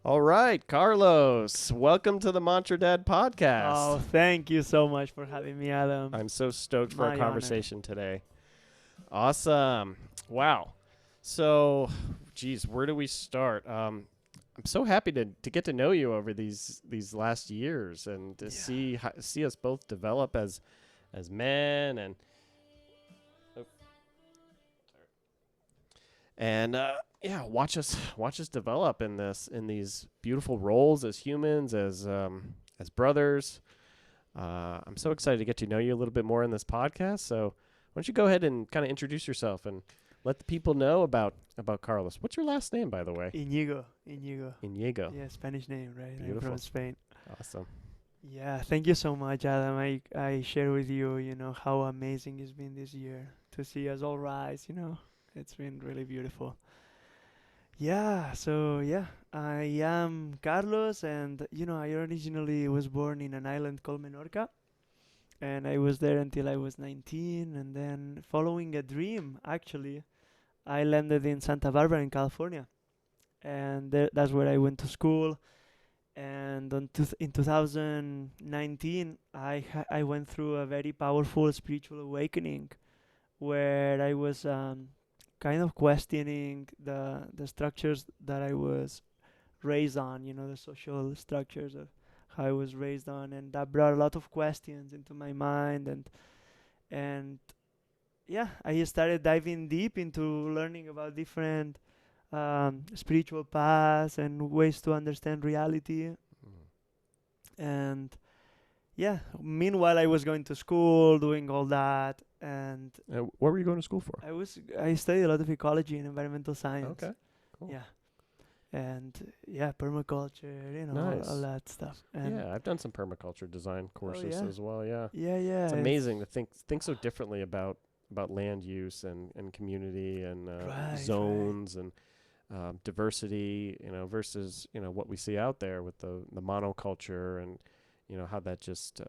All right, Carlos, welcome to the Mantra Dad Oh, podcast. thank you so much for having me, Adam. I'm so stoked for our My honor. conversation today. Awesome. Wow. So, geez, where do we start? I'm so happy to get to know you over these last years and to Yeah. see us both develop as men oh, and yeah, watch us develop in these beautiful roles as humans, as brothers. I'm so excited to get to know you a little bit more in this podcast. So, why don't you go ahead and kind of introduce yourself and let the people know about Carlos? What's your last name, by the way? Inigo. Inigo. Inigo. Yeah, Spanish name, right? I'm Beautiful. from Spain. Awesome. Yeah, thank you so much, Adam. I share with you, how amazing it's been this year to see us all rise, It's been really beautiful. Yeah, I am Carlos, and, I originally was born in an island called Menorca, and I was there until I was 19, and then following a dream, actually, I landed in Santa Barbara in California, and that's where I went to school. And in 2019, I went through a very powerful spiritual awakening where I was kind of questioning the structures that I was raised on, the social structures of how I was raised on, and that brought a lot of questions into my mind, and yeah, I started diving deep into learning about different spiritual paths and ways to understand reality. Mm. And yeah, meanwhile, I was going to school, doing all that, and What were you going to school for? I studied a lot of ecology and environmental science. Okay. Cool. Yeah, and yeah, permaculture, all Nice. that stuff. And Yeah, I've done some permaculture design courses yeah, as well. Yeah, yeah, it's amazing to think so differently about land use and community and right, right. zones and diversity, versus what we see out there with the monoculture and how that just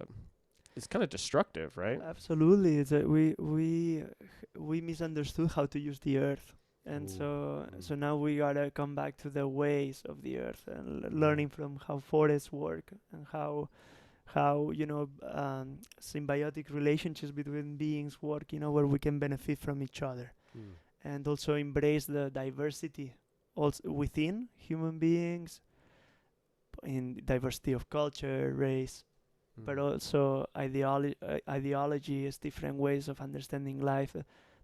is kind of destructive, right? Absolutely, it's we misunderstood how to use the earth, and Ooh. so now we gotta come back to the ways of the earth and Mm. learning from how forests work and how symbiotic relationships between beings work. Where we can benefit from each other, Mm. and also embrace the diversity also within human beings in diversity of culture, race, but Mm. also ideology is different ways of understanding life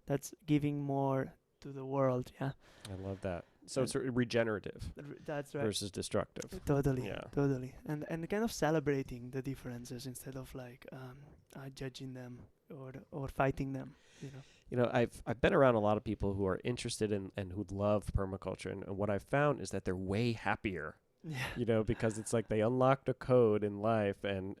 that's giving more to the world. Yeah, I love that. So and it's regenerative that's right. versus destructive. Totally, Yeah. totally, and kind of celebrating the differences instead of like judging them or fighting them. I've been around a lot of people who are interested in and who love permaculture, and what I've found is that they're way happier. Yeah, Because it's like they unlocked a code in life and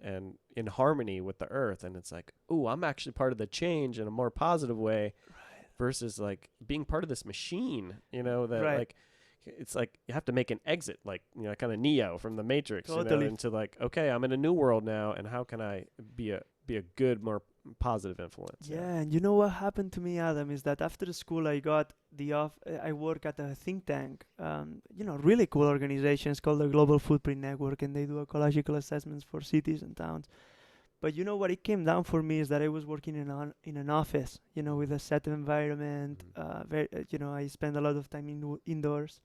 in harmony with the earth, and it's like, ooh, I'm actually part of the change in a more positive way right, versus like being part of this machine. That right, like it's like you have to make an exit, like kind of Neo from the Matrix, totally. into like, okay, I'm in a new world now, and how can I be a good, more positive influence? Yeah. Yeah, and you know what happened to me, Adam, is that after school I got I work at a think tank, really cool organization. It's called the Global Footprint Network, and they do ecological assessments for cities and towns. But you know what it came down for me is that I was working in an office, with a set environment. Mm. I spend a lot of time indoors,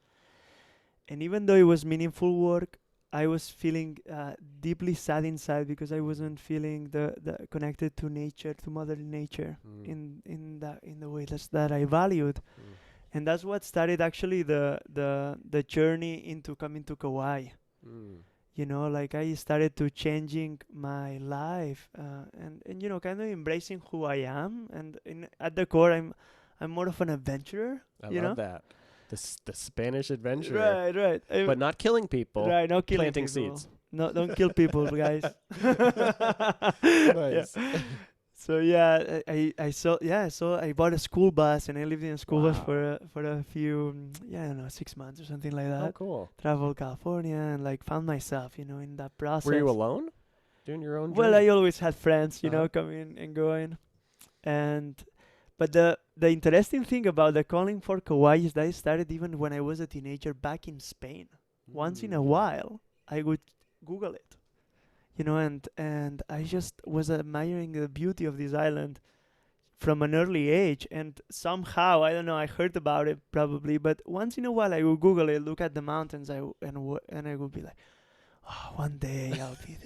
and even though it was meaningful work, I was feeling deeply sad inside because I wasn't feeling the connected to nature, to Mother Nature, Mm. in the way that I valued, Mm. and that's what started actually the journey into coming to Kauai. Mm. Like I started to changing my life, and kind of embracing who I am, and at the core, I'm more of an adventurer. I You love know. that. The Spanish adventurer, Right, right. but not killing people, Right, not killing planting people. seeds. No, don't kill people, guys. Yeah. Nice. So yeah, I bought a school bus and I lived in a school bus Wow. for a few, I don't know, 6 months or something like Oh, that. cool. Traveled California and like found myself, in that Were you process. alone doing your own Well, I journey? always had friends, Uh-huh. coming and going, and but the interesting thing about the calling for Kauai is that I started even when I was a teenager back in Spain. once in a while I would Google it, and I just was admiring the beauty of this island from an early age, and somehow I don't know, I heard about it probably, but once in a while I would Google it, look at the mountains, and I would be like, oh, one day I'll be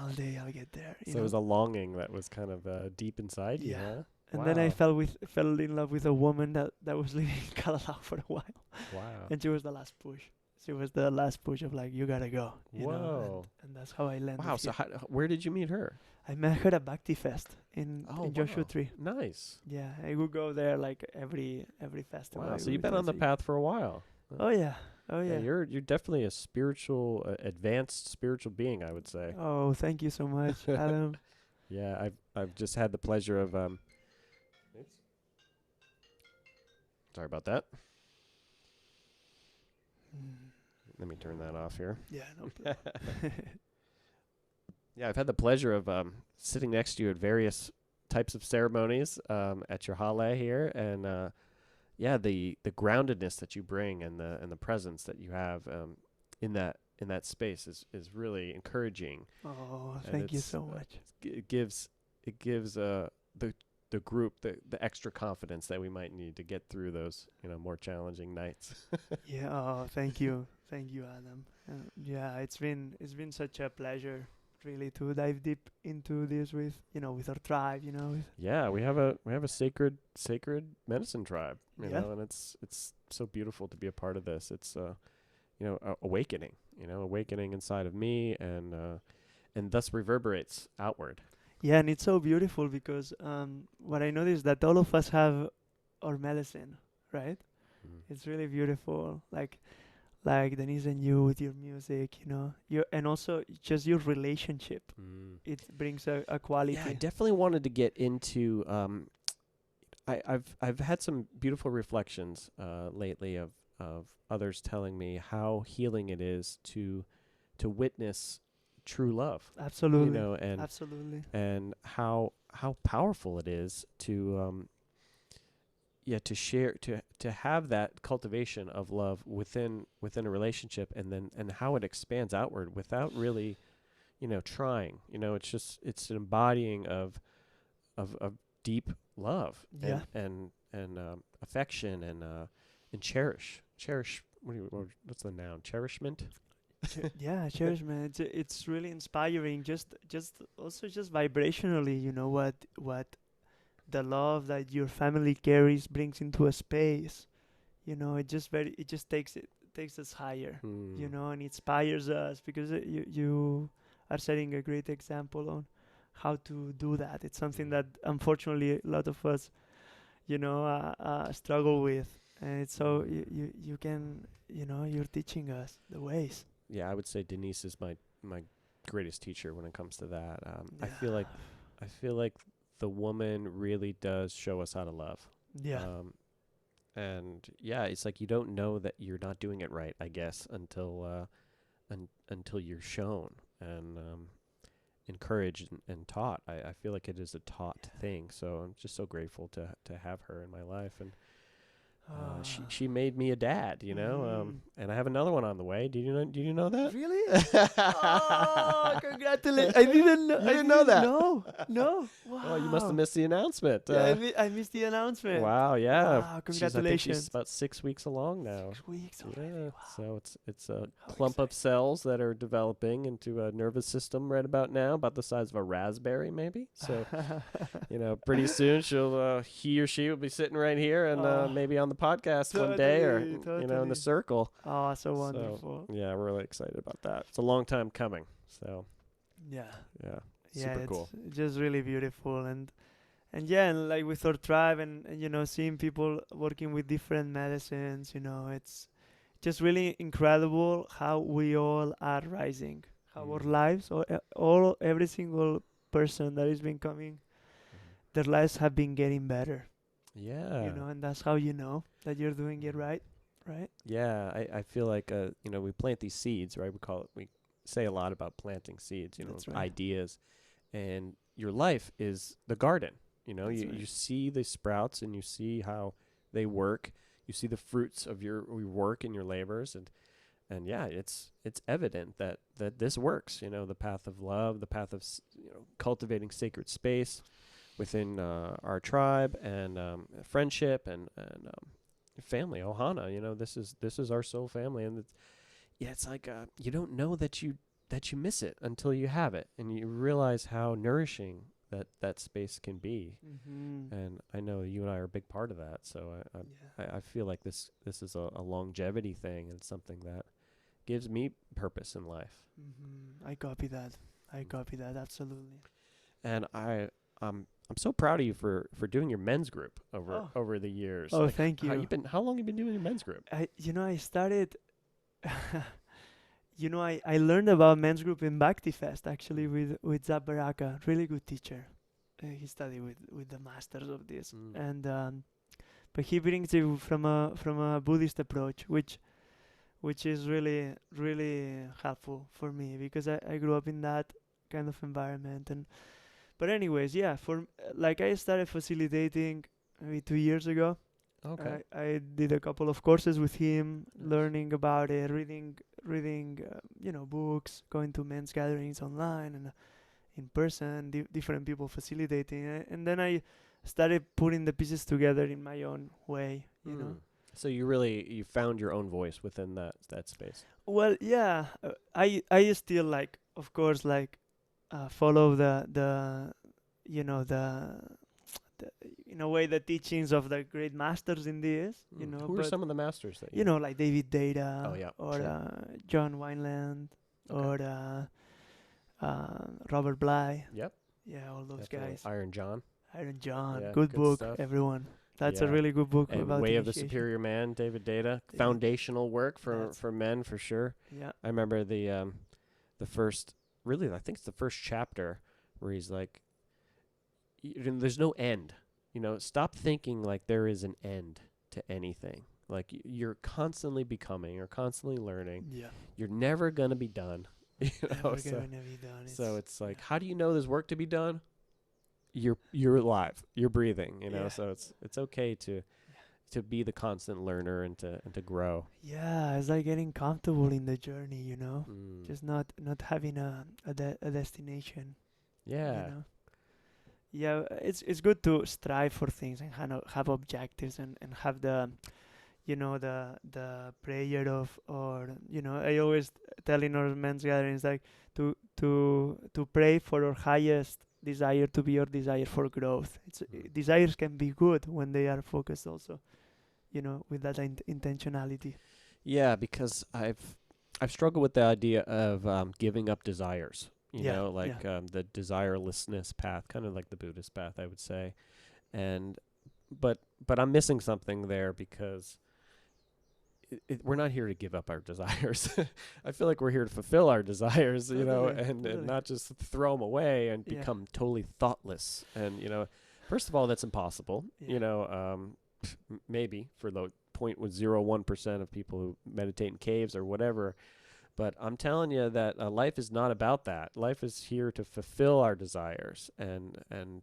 one day I'll get there, So it was a longing that was kind of deep inside you, Yeah. huh? And then I Wow. fell in love with a woman that was living in Callao for a while, Wow. and she was the last push. She was the last push of like, you gotta go, Whoa. and that's how I landed Wow. So here. where did you meet her? I met her at Bhakti Fest in Oh, Joshua wow. Tree. Nice. Yeah, I would go there like every festival. Wow. I So would you've be been on the twice a year. path for a while. Oh yeah, oh Yeah, yeah. you're definitely a spiritual, advanced spiritual being, I would say. Oh, thank you so much, Adam. Yeah, I've just had the pleasure of oops. Sorry about that. Mm, Let me turn that off here. yeah, no problem. Yeah, I've had the pleasure of sitting next to you at various types of ceremonies at your hale here, and yeah, the groundedness that you bring and the presence that you have in that space is really encouraging. Oh, And thank you it's, so much. It gives the group the extra confidence that we might need to get through those more challenging nights. Yeah, oh, thank you, Adam. Yeah, it's been such a pleasure, really, to dive deep into this with our tribe. Yeah, we have a sacred medicine tribe, Yeah. and it's so beautiful to be a part of this. It's awakening inside of me, and thus reverberates outward. Yeah, and it's so beautiful because what I noticed that all of us have our medicine, right? Mm. It's really beautiful, like Denise and you with your music, and also just your relationship. Mm. It brings a quality. Yeah, I definitely wanted to get into. I've had some beautiful reflections lately of others telling me how healing it is to witness true love, Absolutely, and absolutely. how powerful it is to to share to have that cultivation of love within a relationship, and how it expands outward without really trying. It's an embodying of deep love Yeah. and affection and cherish what's the noun, cherishment. Yeah, cheers, man. It's really inspiring. Just also just vibrationally, what the love that your family carries brings into a space. It just takes us higher. Hmm. And inspires us because you are setting a great example on how to do that. It's something that unfortunately a lot of us, struggle with, and it's so you can you're teaching us the ways. Yeah, I would say Denise is my greatest teacher when it comes to that. I Yeah. feel like the woman really does show us how to love. Yeah. And yeah, it's like you don't know that you're not doing it right, I guess, until you're shown and encouraged and taught. I feel like it is a taught thing. So I'm just so grateful to have her in my life, and she made me a dad, and I have another one on the way. Did you know that? Really? Oh, congratulations! I didn't know. You didn't know that? No. Wow. Oh, you must have missed the announcement. Yeah, I missed the announcement. Wow, yeah. Wow, I think she's congratulations. about 6 weeks along now. 6 weeks already. Yeah, Wow. so it's a How clump of exciting. cells that are developing into a nervous system right about now, about the size of a raspberry, maybe. So, pretty soon he or she will be sitting right here and Oh, maybe on the podcast one day, or totally, in totally. the circle. Oh, so So, wonderful. yeah, we're really excited about that. It's a long time coming. So, Yeah. yeah, Yeah, super cool. it's just really beautiful, and yeah, and like with our tribe, and seeing people working with different medicines, it's just really incredible how we all are rising, how our Mm. lives, all every single person that has been coming, their lives have been getting better, Yeah. and that's how you know that you're doing it right. Yeah, I feel like we plant these seeds, right? We say a lot about planting seeds, That's right. ideas, and your life is the garden. That's You right. see the sprouts and you see how they work. You see the fruits of your work and your labors, and and yeah, it's evident that this works. You know, the path of love, the path of cultivating sacred space within our tribe, and friendship, and family, ohana. You know, this is our soul family, and it's like you don't know that you miss it until you have it, and you realize how nourishing that space can be. Mm-hmm. And I know you and I are a big part of that. So I feel like this is a longevity thing, and it's something that gives me purpose in life. Mm-hmm. I copy that. Absolutely. And I'm so proud of you for doing your men's group over the years. Oh, thank How you. how long you been doing your men's group? I started. I learned about men's group in Bhakti Fest actually with Zab Baraka, really good teacher. He studied with the masters of this, and but he brings it from a Buddhist approach, which is really really helpful for me because I grew up in that kind of environment. And but anyways, yeah, like I started facilitating maybe 2 years ago. Okay. I did a couple of courses with him, Nice. learning about it, reading, books, going to men's gatherings online and in person, different people facilitating it, and then I started putting the pieces together in my own way. So you found your own voice within that space. Well, yeah, I still like, of course, like follow the you know the in a way the teachings of the great masters in this, Who are but some of the masters that like David Data, Oh, yeah, or sure. John Wineland, Okay. or Robert Bly. Yep. Yeah, all those Definitely. guys. Iron John. Iron John, Yeah, good good book, stuff. everyone. That's a Yeah. really good book And about Way of the initiation. Superior Man, David Data. David- Foundational work That's- for men for sure. Yeah. I remember the first, really, I think it's the first chapter where he's like, there's no end. Stop thinking like there is an end to anything. Like you're constantly becoming, you're constantly learning. Yeah. You're never gonna be done. Never So gonna be done. so it's like, yeah. how do you know there's work to be done? You're alive. You're breathing. Yeah. So it's okay to be the constant learner and to grow. Yeah, it's like getting comfortable in the journey, Mm. just not having a destination. Yeah. Yeah, it's good to strive for things and have objectives and have the prayer of, or I always tell in our men's gatherings, like to pray for our highest desire to be your desire for growth. Desires can be good when they are focused also, with that intentionality. Yeah, because I've struggled with the idea of giving up desires. Yeah, Like the desirelessness path, kind of like the Buddhist path, I would say. And but I'm missing something there because we're not here to give up our desires. I feel like we're here to fulfill our desires, Totally, and totally. not just throw them away and Yeah. become totally thoughtless. And first of all, that's impossible. Yeah. Maybe for the 0.01% of people who meditate in caves or whatever. But I'm telling you that life is not about that. Life is here to fulfill our desires and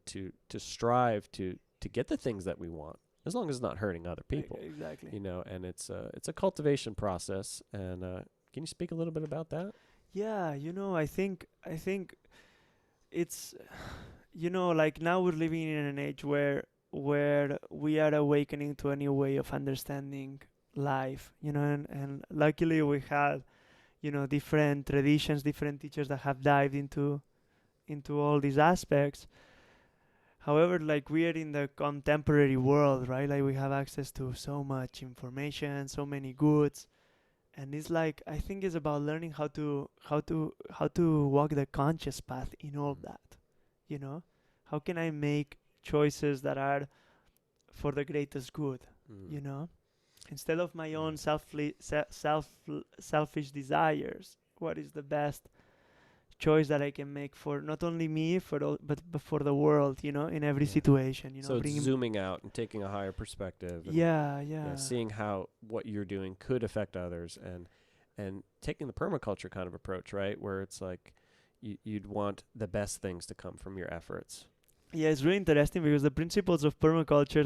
to strive to get the things that we want, as long as it's not hurting other people. Exactly. And it's a cultivation process. And can you speak a little bit about that? Yeah, I think it's like now we're living in an age where we are awakening to a new way of understanding life, and luckily we have different traditions, different teachers that have dived into all these aspects. However, like we are in the contemporary world, right? Like we have access to so much information, so many goods, and it's like I think it's about learning how to walk the conscious path in all that. How can I make choices that are for the greatest good? Instead of my own selfish desires, what is the best choice that I can make for not only me, but for the world, in every situation, So it's zooming out and taking a higher perspective. And yeah, seeing how what you're doing could affect others, and taking the permaculture kind of approach, right? Where it's like you'd want the best things to come from your efforts. Yeah, it's really interesting because the principles of permaculture,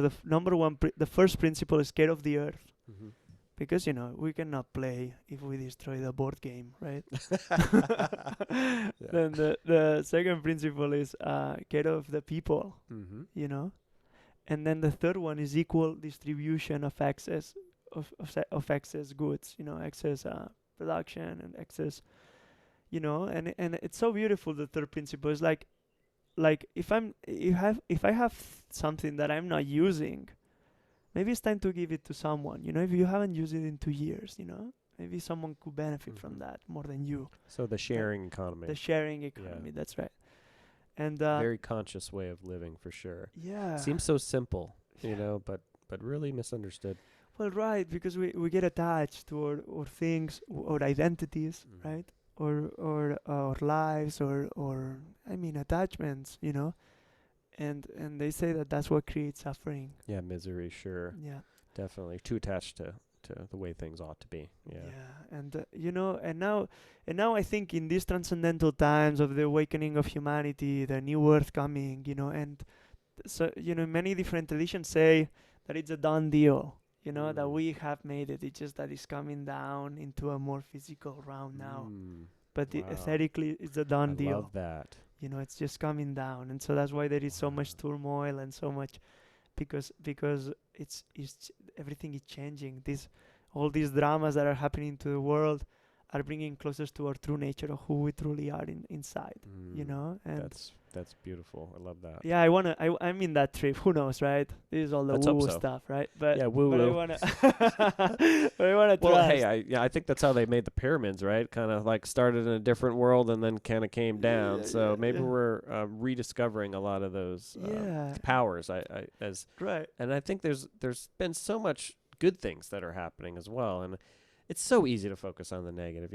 the first principle is care of the earth. Mm-hmm. because we cannot play if we destroy the board game, right? Yeah. Then the second principle is care of the people, Mm-hmm. you know, and then the third one is equal distribution of excess of excess goods, excess production and excess, and it's so beautiful. The third principle is like if I have something that I'm not using, maybe it's time to give it to someone. If you haven't used it in 2 years, maybe someone could benefit from Mm-hmm. that more than you. So the sharing economy. The sharing Yeah. economy, that's right. And Very conscious way of living for sure. yeah, Seems so simple, but really misunderstood. well, right, because we get attached to our things, or identities, Mhm. right? Or our lives, or I mean attachments, and they say that that's what creates suffering. Yeah, misery, sure. Yeah. Definitely. Too attached to the way things ought to be. Yeah. Yeah, and and now I think in these transcendental times of the awakening of humanity, the new earth coming, and so many different traditions say that it's a done deal, that Mm. we have made it. It's just that it's coming down into a more physical realm now, but Wow. aesthetically it's a I done deal. love that. It's just coming down, and so that's why there is so much Wow. turmoil and so much, because it's everything is changing. All these dramas that are happening to the world are bringing closer to our true nature of who we truly are inside. And That's beautiful. I love that. yeah, I'm in that trip. Who knows, right? This is all the Let's hope woo so. stuff, right? But Yeah, woo but I woo. wanna but I wanna Well, trust. hey, I think that's how they made the pyramids, right? Kind of like started in a different world and then kind of came down. So maybe yeah. we're rediscovering a lot of those Yeah. powers. Right. And I think there's been so much good things that are happening as well, and it's so easy to focus on the negative,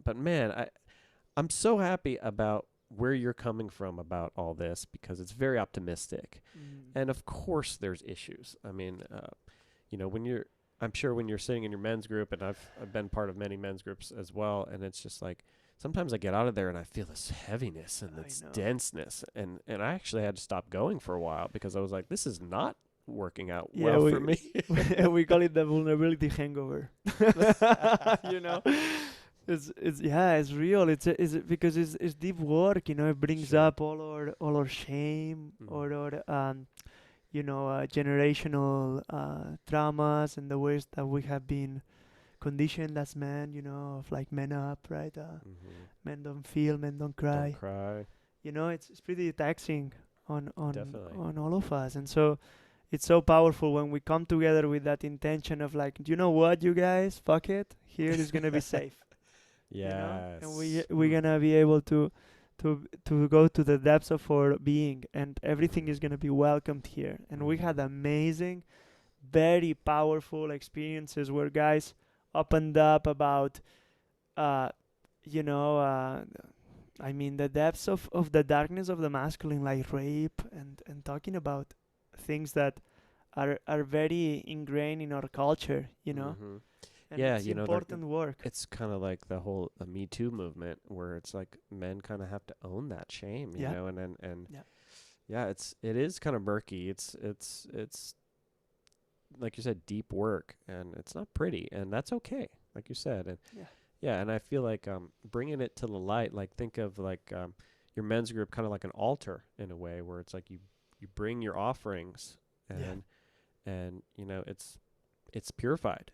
But man, I'm so happy about where you're coming from about all this, because it's very optimistic. And of course, there's issues. I mean, I'm sure when you're sitting in your men's group, and I've been part of many men's groups as well, and it's just like sometimes I get out of there and I feel this heaviness and I this know. denseness, and I actually had to stop going for a while because I was like, this is not working out Yeah, well for me. we call it the vulnerability hangover. you know, it's real. It's because it's deep work. It brings Sure. up all our shame, or our generational traumas, and the ways that we have been conditioned as men. Of like men up, right? Men don't feel, men don't cry. Don't cry. It's pretty taxing on Definitely. on all of us, and so it's so powerful when we come together with that intention of like, do you know what, you guys, fuck it, here is gonna be safe. Yes. And we're gonna be able to go to the depths of our being, and everything is gonna be welcomed here. And we had amazing, very powerful experiences where guys opened up about I mean, the depths of the darkness of the masculine, like rape, and talking about things that are very ingrained in our culture, Mhm. and Yeah, it's they're- important work. It's kind of like the whole Me Too movement, where it's like men kind of have to own that shame, Yeah. and Yeah. yeah, it is kind of murky. It's like you said, deep work, and it's not pretty, and that's okay, like you said, and yeah, and I feel like bringing it to the light, like think of like your men's group kind of like an altar in a way, where it's like you bring your offerings, and it's purified,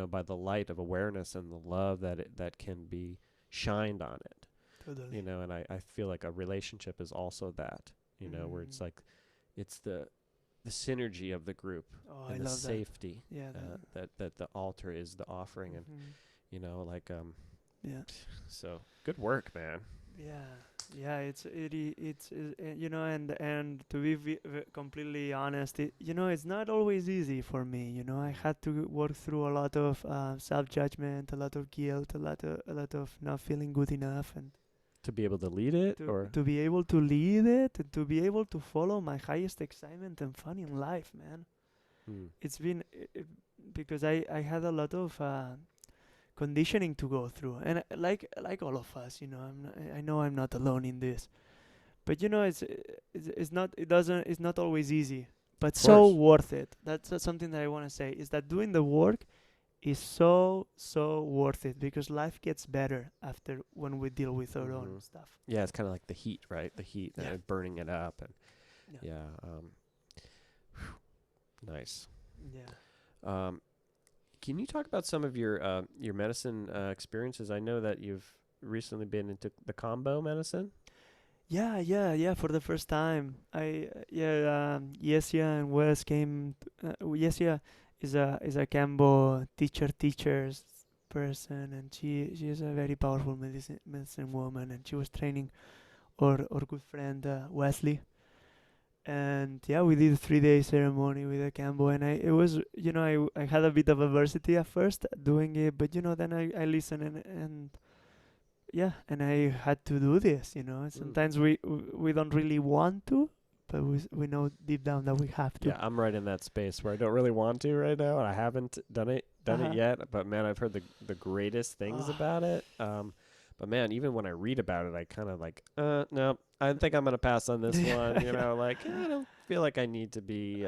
by the light of awareness and the love that can be shined on it, Totally. and I feel like a relationship is also that, where it's like it's the synergy of the group, Oh, I and the love safety, that. Yeah. that the altar is the offering, and like Yeah. so good work, man. Yeah. It's and to be completely honest, it's not always easy for me. I had to work through a lot of self-judgment, a lot of guilt, a lot of not feeling good enough, and To be able to lead it, or to be able to lead it, and to be able to follow my highest excitement and fun in life, man. It's been because I had a lot of conditioning to go through, and like all of us, I know I'm not alone in this, but it's not always easy, but so course. worth it. That's something that I want to say, is that doing the work is so worth it, because life gets better after when we deal with our own stuff. Yeah, it's kind of like the heat, right? The heat, Yeah. burning it up, and Yeah. yeah, nice. Yeah. Um, can you talk about some of your medicine experiences? I know that you've recently been into the combo medicine. Yeah. For the first time, Yesia and Wes came. Yesia is a Cambo teachers person, and she is a very powerful medicine woman, and she was training our good friend Wesley. And yeah, we did a 3 day ceremony with a Cambo, and it was, I had a bit of adversity at first doing it, but then I listened, and yeah, and I had to do this. Sometimes we don't really want to, but we know deep down that we have to. Yeah, I'm right in that space where I don't really want to right now, and I haven't done it Uh-huh. yet. But man, I've heard the greatest things Oh. about it. But man, even when I read about it, I kind of like, no, I think I'm gonna pass on this one. You know, like I don't feel like I need to be,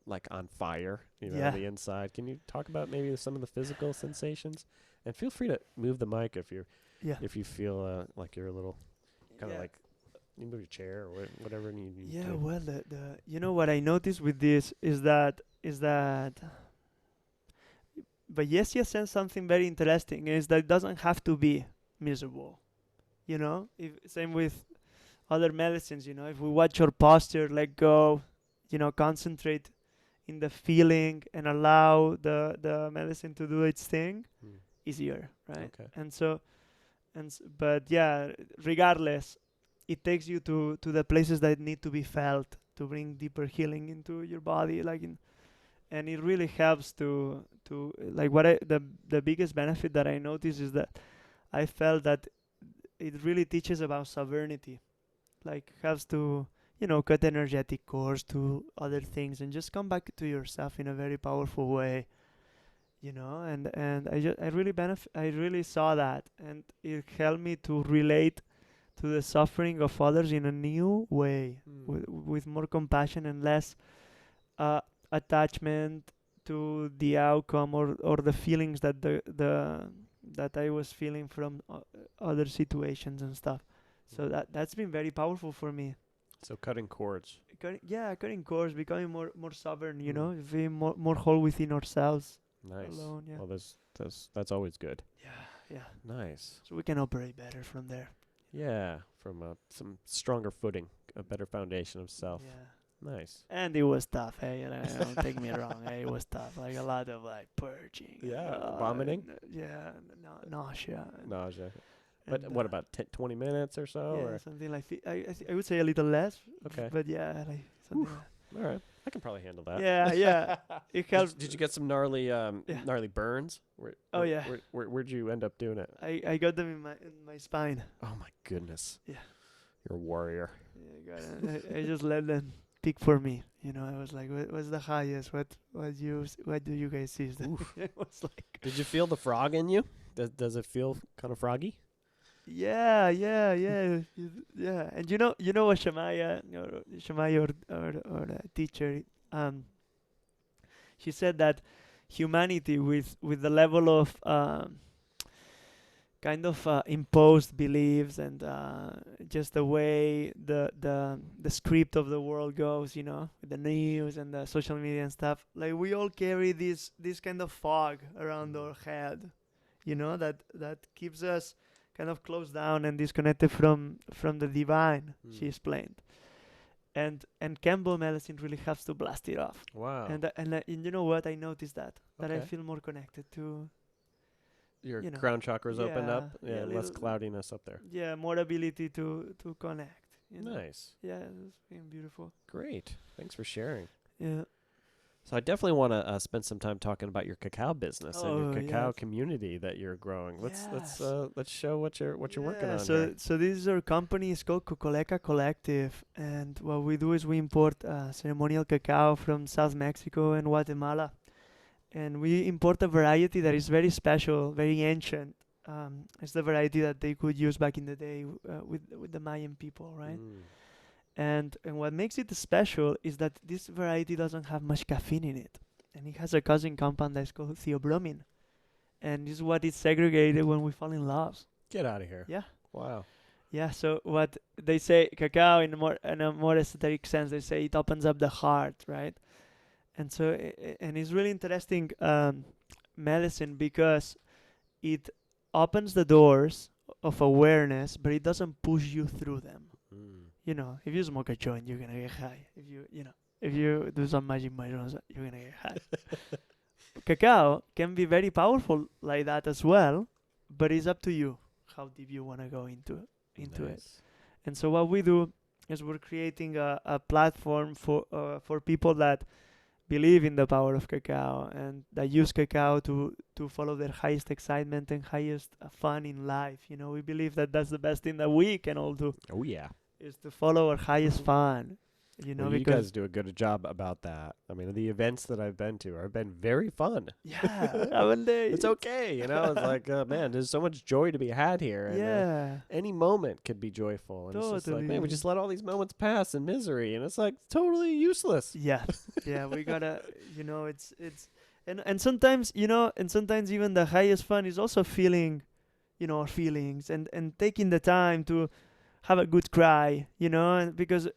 like on fire. Yeah. The inside. Can you talk about maybe some of the physical sensations? And feel free to move the mic if Yeah. you feel like you're a little kind of Yeah. like you move your chair or whatever you need Yeah, to. well, what I noticed with this is that but Yesia says something very interesting, is that it doesn't have to be miserable. If same with other medicines, if we watch our posture, let go, concentrate in the feeling and allow the medicine to do its thing, Hmm. easier, right? Okay. But yeah, regardless, it takes you to the places that need to be felt to bring deeper healing into your body, and it really helps to like the biggest benefit that I noticed is that I felt that it really teaches about sovereignty, like helps to cut energetic cords to other things and just come back to yourself in a very powerful way, and I really saw that, and it helped me to relate to the suffering of others in a new way, with more compassion and less uh, attachment to the outcome, or the feelings that I was feeling from other situations and stuff. So that's been very powerful for me. So cutting cords. Cutting cords, becoming more sovereign, Mm. being more whole within ourselves Nice. alone. Yeah. Well, that's always good. Yeah. Nice. So we can operate better from there. Yeah, from some stronger footing, a better foundation of self. Yeah. Nice. And it was tough, hey, don't take me wrong, hey, it was tough. Like a lot of purging. Yeah, vomiting? Yeah, nausea. Nausea. But what about 20 minutes or so? Yeah, Or something like I would say a little less. okay. But yeah, like something. All right. I can probably handle that. Yeah. It helps. Did you get some gnarly burns? Yeah. Where'd you end up doing it? I got them in my spine. Oh my goodness. Yeah. You're a warrior. Yeah, I got it. I just let them pick for me. I was like, what's the highest? What do you guys see? It was like. Did you feel the frog in you? Does it feel kind of froggy? Yeah. And you know what Shamaya or teacher, she said that humanity with the level of kind of imposed beliefs and just the way the script of the world goes, with the news and the social media and stuff. Like we all carry this kind of fog around our head, that keeps us kind of closed down and disconnected from the divine. She explained, and Campbell medicine really helps to blast it off. Wow. And you know what? I noticed that I Okay. feel more connected to. Your crown chakras opened up. Yeah, Less cloudiness up there. Yeah, more ability to connect. Nice. Yeah, it's been beautiful. Great. Thanks for sharing. Yeah. So I definitely want to spend some time talking about your cacao business and your cacao yes. community that you're growing. Let's Yes. show what you're working on. So there. so this is our company. It's called Cocoleca Collective, and what we do is we import ceremonial cacao from South Mexico and Guatemala, and we import a variety that is very special, very ancient. It's the variety that they could use back in the day with the Mayan people, right? And what makes it special is that this variety doesn't have much caffeine in it. and it has a cousin compound that's called theobromine, and this is what is segregated when we fall in love. Get out of here. Yeah. Wow. Yeah, so what they say, cacao in a more esoteric sense, they say it opens up the heart, right? And so and it's really interesting medicine because it opens the doors of awareness, but it doesn't push you through them. Mm. You know, if you smoke a joint, you're gonna get high. If you do some magic mushrooms, you're gonna get high. Cacao can be very powerful like that as well, but it's up to you how deep you wanna go into it. Nice. And so what we do is we're creating a platform for people that believe in the power of cacao and that use cacao to follow their highest excitement and highest fun in life. You know, we believe that that's the best thing that we can all do Oh yeah. is to follow our highest fun. You know, Well, you because guys do a good job about that. I mean, the events that I've been to have been very fun. yeah, haven't they? It's okay, you know. It's like, man, there's so much joy to be had here. And, Yeah, any moment could be joyful, and it's just like, man, we Totally. just let all these moments pass in misery, and it's like totally useless. yeah, yeah. We gotta, you know, it's and sometimes sometimes even the highest fun is also feeling, our feelings and taking the time to have a good cry, and because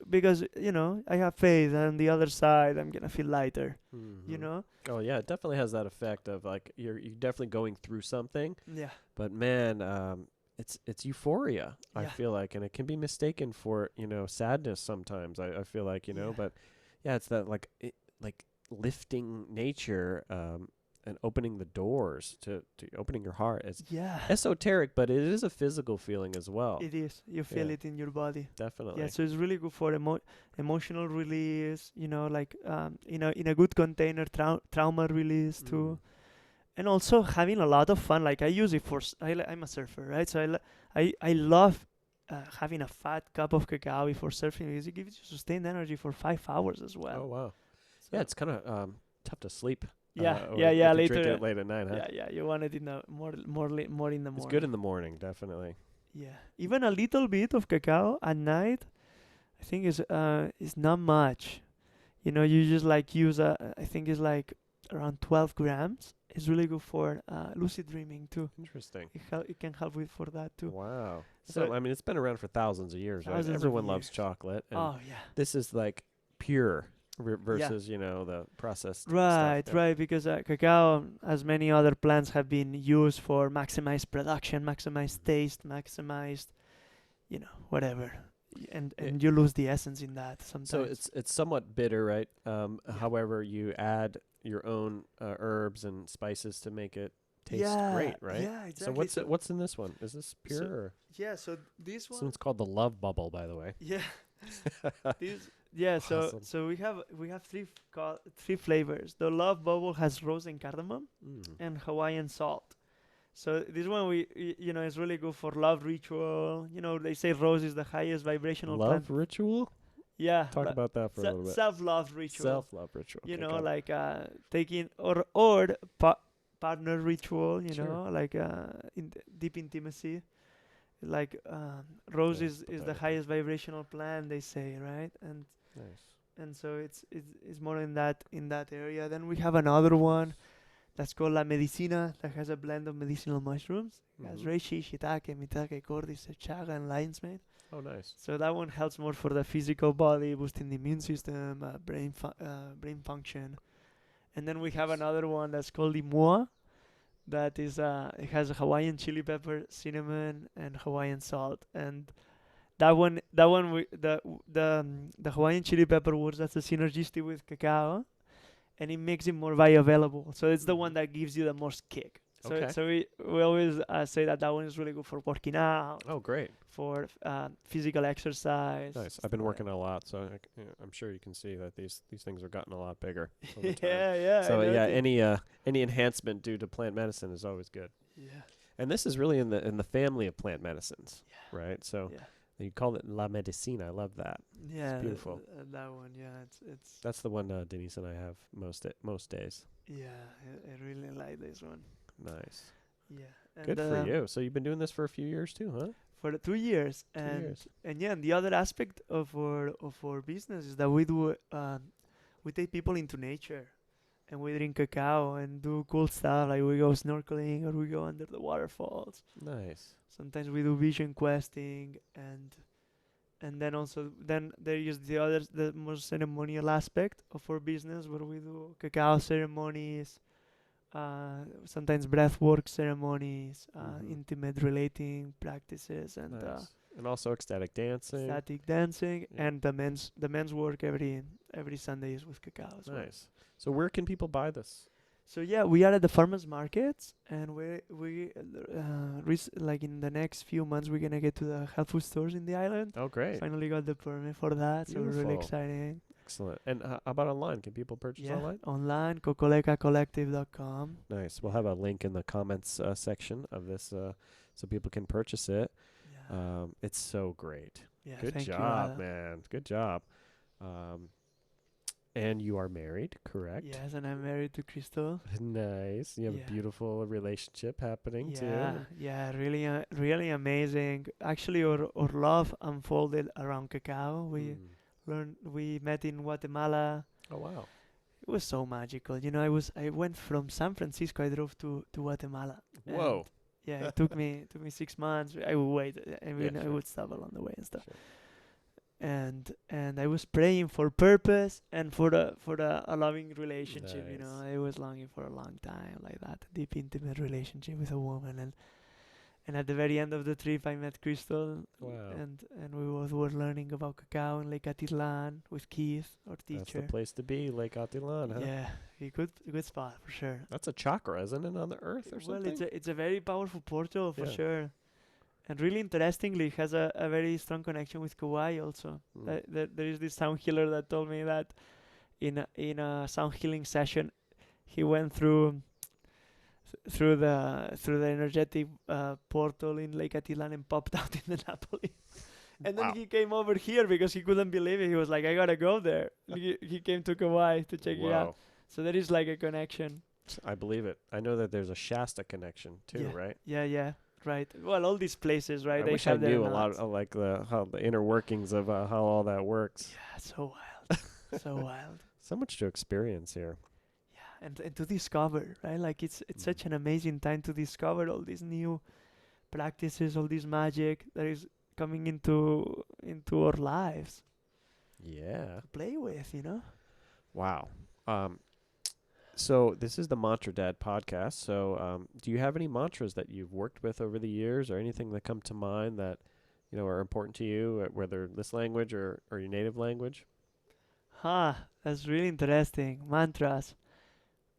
I have faith that on the other side I'm gonna feel lighter, you Mhm. know. Oh yeah, it definitely has that effect of like you're definitely going through something, Yeah, but man, it's euphoria. I Yeah. feel like, and it can be mistaken for sadness sometimes. I feel like Yeah. but yeah, it's that like lifting nature, and opening the doors to opening your heart. It's yeah. esoteric, but it is a physical feeling as well. It is. You feel Yeah. it in your body. Definitely. Yeah, so it's really good for emotional release. Like in a good container, trauma release too, and also having a lot of fun. Like I use it for. I'm a surfer, right? So I love having a fat cup of cacao before surfing because it gives you sustained energy for 5 hours as well. Oh wow. So Yeah, it's kind of tough to sleep. yeah, If yeah. you're Later, drinking it late at night, huh? yeah. You want it in the more in the morning. It's good in the morning, definitely. Yeah, even a little bit of cacao at night, I think is not much. You just like use I think it's like around 12 grams. It's really good for lucid dreaming too. Interesting. It can help with for that too. Wow. So So I mean, it's been around for thousands of years, right? Thousands of Everyone loves years. chocolate, and Oh yeah. this is like pure versus the processed Right, stuff. right. Because cacao, as many other plants, have been used for maximized production, maximized taste, maximized, whatever. And you lose the essence in that sometimes. So it's somewhat bitter, right? Yeah. However, you add your own herbs and spices to make it taste yeah, great, right? Yeah, So exactly. what's in this one? Is this pure? So Or? Yeah, so this This one. one's called the Love Bubble, by the way. Yeah. This. Yeah. Awesome. So we have three flavors. The Love Bubble has rose and cardamom and Hawaiian salt. So this one is really good for love ritual. They say rose is the highest vibrational Love plant. ritual? Yeah. Talk about that for a little bit. Self-love ritual. Self-love ritual. You Okay, know, got it. like taking or partner ritual. You Sure. know, like deep intimacy. Like rose Okay, is put is that the up there. highest vibrational plant, they say, right? Nice. And so it's more in that area. Then we have another one that's called La Medicina that has a blend of medicinal mushrooms. It has Mhm. reishi, shiitake, mitake, cordyceps, chaga, and lion's mane. Oh, nice. So that one helps more for the physical body, boosting the immune system, brain function. And then we have another one that's called Limua. That is, it has Hawaiian chili pepper, cinnamon, and Hawaiian salt. And the Hawaiian chili pepper works as a synergistic with cacao, and it makes it more bioavailable. So it's the one that gives you the most kick. So Okay. so we always say that one is really good for working out, Oh, great. for physical exercise. Nice. I've been working a lot, so I'm sure you can see that these things are gotten a lot bigger over time. yeah. So I yeah, noticed. any enhancement due to plant medicine is always good. Yeah. And this is really in the family of plant medicines, right? So Yeah. you call it La Medicina. I love that. Yeah. beautiful. That one. Yeah. It's. That's the one Denise and I have most days. Yeah. I really like this one. Nice. Yeah. Good for you. So you've been doing this for a few years too, huh? For the 2 years. 2 And years. and yeah, and the other aspect of our business is that we take people into nature. and we drink cacao and do cool stuff. Like we go snorkeling or we go under the waterfalls. Nice. Sometimes we do vision questing, and then also then there is the more ceremonial aspect of our business where we do cacao ceremonies, sometimes breathwork ceremonies, intimate relating practices, and Nice. And also ecstatic dancing. static dancing, Yeah. and the men's work every Sunday is with cacao as well. Nice. So where can people buy this? So yeah, we are at the farmers markets, and like in the next few months we're gonna get to the health food stores in the island. Oh, great. Finally got the permit for that, so really Beautiful. exciting. Excellent. And how about online? Can people purchase Yeah, online? online, cocolecacollective.com. Nice. We'll have a link in the comments section of this so people can purchase it. Yeah, It's so great. yeah. Good Thank you, job, Adam. man. Good job. And you are married, correct? Yes, and I'm married to Crystal. Nice. You have Yeah. a beautiful relationship happening Yeah, too. yeah, really amazing. Actually, our love unfolded around cacao. We met in Guatemala. Oh wow. It was so magical. I went from San Francisco. I drove to Guatemala. Whoa. And yeah, it took me 6 months. I would wait. I mean, Yeah, I sure. would stop along the way and stuff. Sure. And I was praying for purpose and for a loving relationship. Nice. I was longing for a long time like that, deep intimate relationship with a woman. And at the very end of the trip, I met Crystal, Wow. and we both were learning about cacao in Lake Atitlan with Keith, our That's teacher. the place to be, Lake Atilan, huh? Yeah, a good spot for sure. That's a chakra, isn't it, on the earth or Well, something? it's a very powerful portal for Yeah. sure, and really interestingly, it has a very strong connection with Kauai also. Mm. There is this sound healer that told me that in a sound healing session, he went through the energetic portal in Lake Atitlan and popped out in the Napoli. And then Wow. he came over here because he couldn't believe it. He was like, I gotta go there. He came to Kauai to check it out. Whoa. So there is like a connection. I believe it. I know that there's a Shasta connection too, right? Yeah, right. Well, all these places, right? I they wish I have their knew a lot knots. of like how the inner workings of how all that works. Yeah, so wild, so wild. So much to experience here. Yeah, and to discover, right? Like it's such an amazing time to discover all these new practices, all this magic that is coming into our lives Yeah. to play with. Wow. So this is the Mantra Dad podcast. So do you have any mantras that you've worked with over the years, or anything that come to mind that are important to you, whether this language or your native language? That's really interesting. Mantras.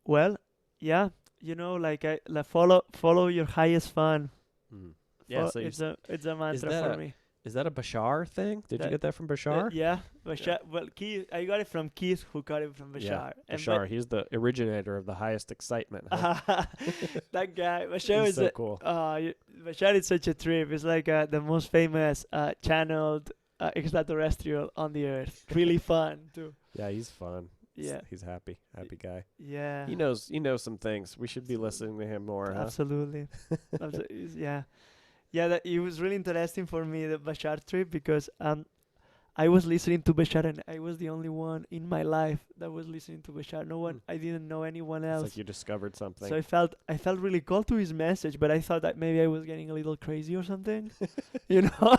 Well, yeah, like follow your highest fun. Mm. Yeah. So It's a mantra that for me. is that a Bashar thing? Did you That- get that from Bashar? Yeah, Bashar. Well, Keith, I got it from Keith, who got it from Bashar. Yeah, And Bashar. He's the originator of the highest excitement. Huh? that guy, Bashar He's is so cool. Bashar is such a trip. It's like the most famous channeled extraterrestrial on the earth. Really fun too. Yeah, he's fun. Yeah, He's happy guy. yeah. He knows some things. We should be listening to him more. Huh? Absolutely. Yeah. Yeah, it was really interesting for me, the Bashar trip, because I was listening to Bashar, and I was the only one in my life that was listening to Bashar. No one, I didn't know anyone It's else. like you discovered something. So I felt really called to his message, but I thought that maybe I was getting a little crazy or something, you know.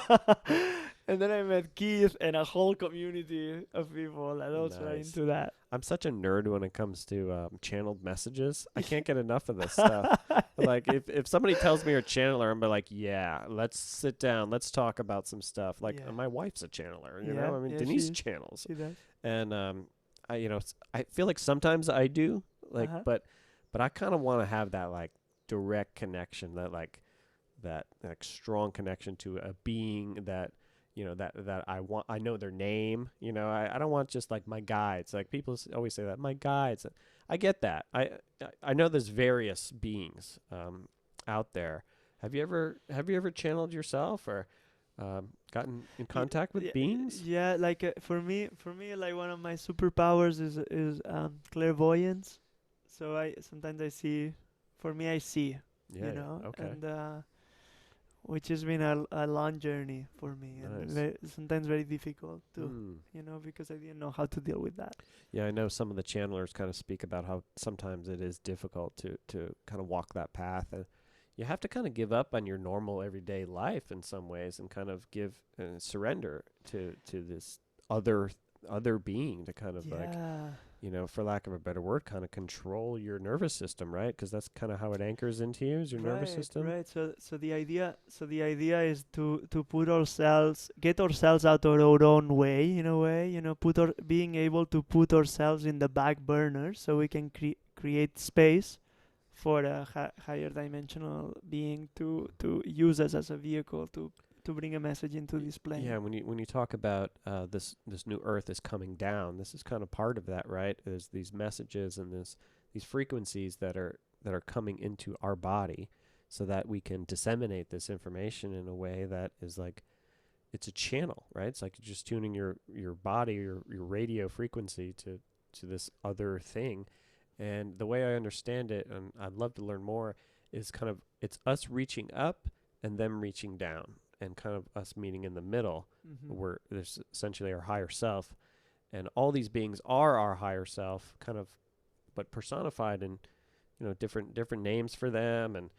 And then I met Keith and a whole community of people that also are Nice. into that. I'm such a nerd when it comes to channeled messages. I can't get enough of this stuff. Like if somebody tells me you're a channeler, I'm like, yeah, let's sit down, let's talk about some stuff. Like Yeah. my wife's a channeler, you Yeah, know. I mean, yeah, Denise she is. channels, See that? and I feel like sometimes I do, like, Uh-huh. but I kind of want to have that like direct connection, that strong connection to a being that. That I know their name. I don't want just like my guides. Like people always say that, my guides. I get that. I know there's various beings out there. Have you ever channeled yourself or gotten in contact with beings? Yeah, like for me, like one of my superpowers is clairvoyance. So sometimes I see. For me, I see. Yeah. Okay. And which has been a long journey for me, and Nice. sometimes very difficult too. Hmm. Because I didn't know how to deal with that. Yeah, I know some of the channelers kind of speak about how sometimes it is difficult to kind of walk that path, and you have to kind of give up on your normal everyday life in some ways, and kind of give surrender to this other other being to kind of like, Yeah. for lack of a better word, kind of control your nervous system, right? Because that's kind of how it anchors into you, is your nervous Right, system. right. So the idea is to put ourselves, get ourselves out of our own way, in a way, being able to put ourselves in the back burner so we can create space for a higher dimensional being to use us as a vehicle to bring a message into this plane. Yeah, when you talk about this new Earth is coming down, this is kind of part of that, right? Is these messages and these frequencies that are coming into our body, so that we can disseminate this information in a way that is like it's a channel, right? It's like you're just tuning your body, your radio frequency to this other thing. And the way I understand it, and I'd love to learn more, is kind of it's us reaching up and them reaching down, and kind of us meeting in the middle, Mm-hmm. where there's essentially our higher self, and all these beings are our higher self, kind of, but personified in different names for them,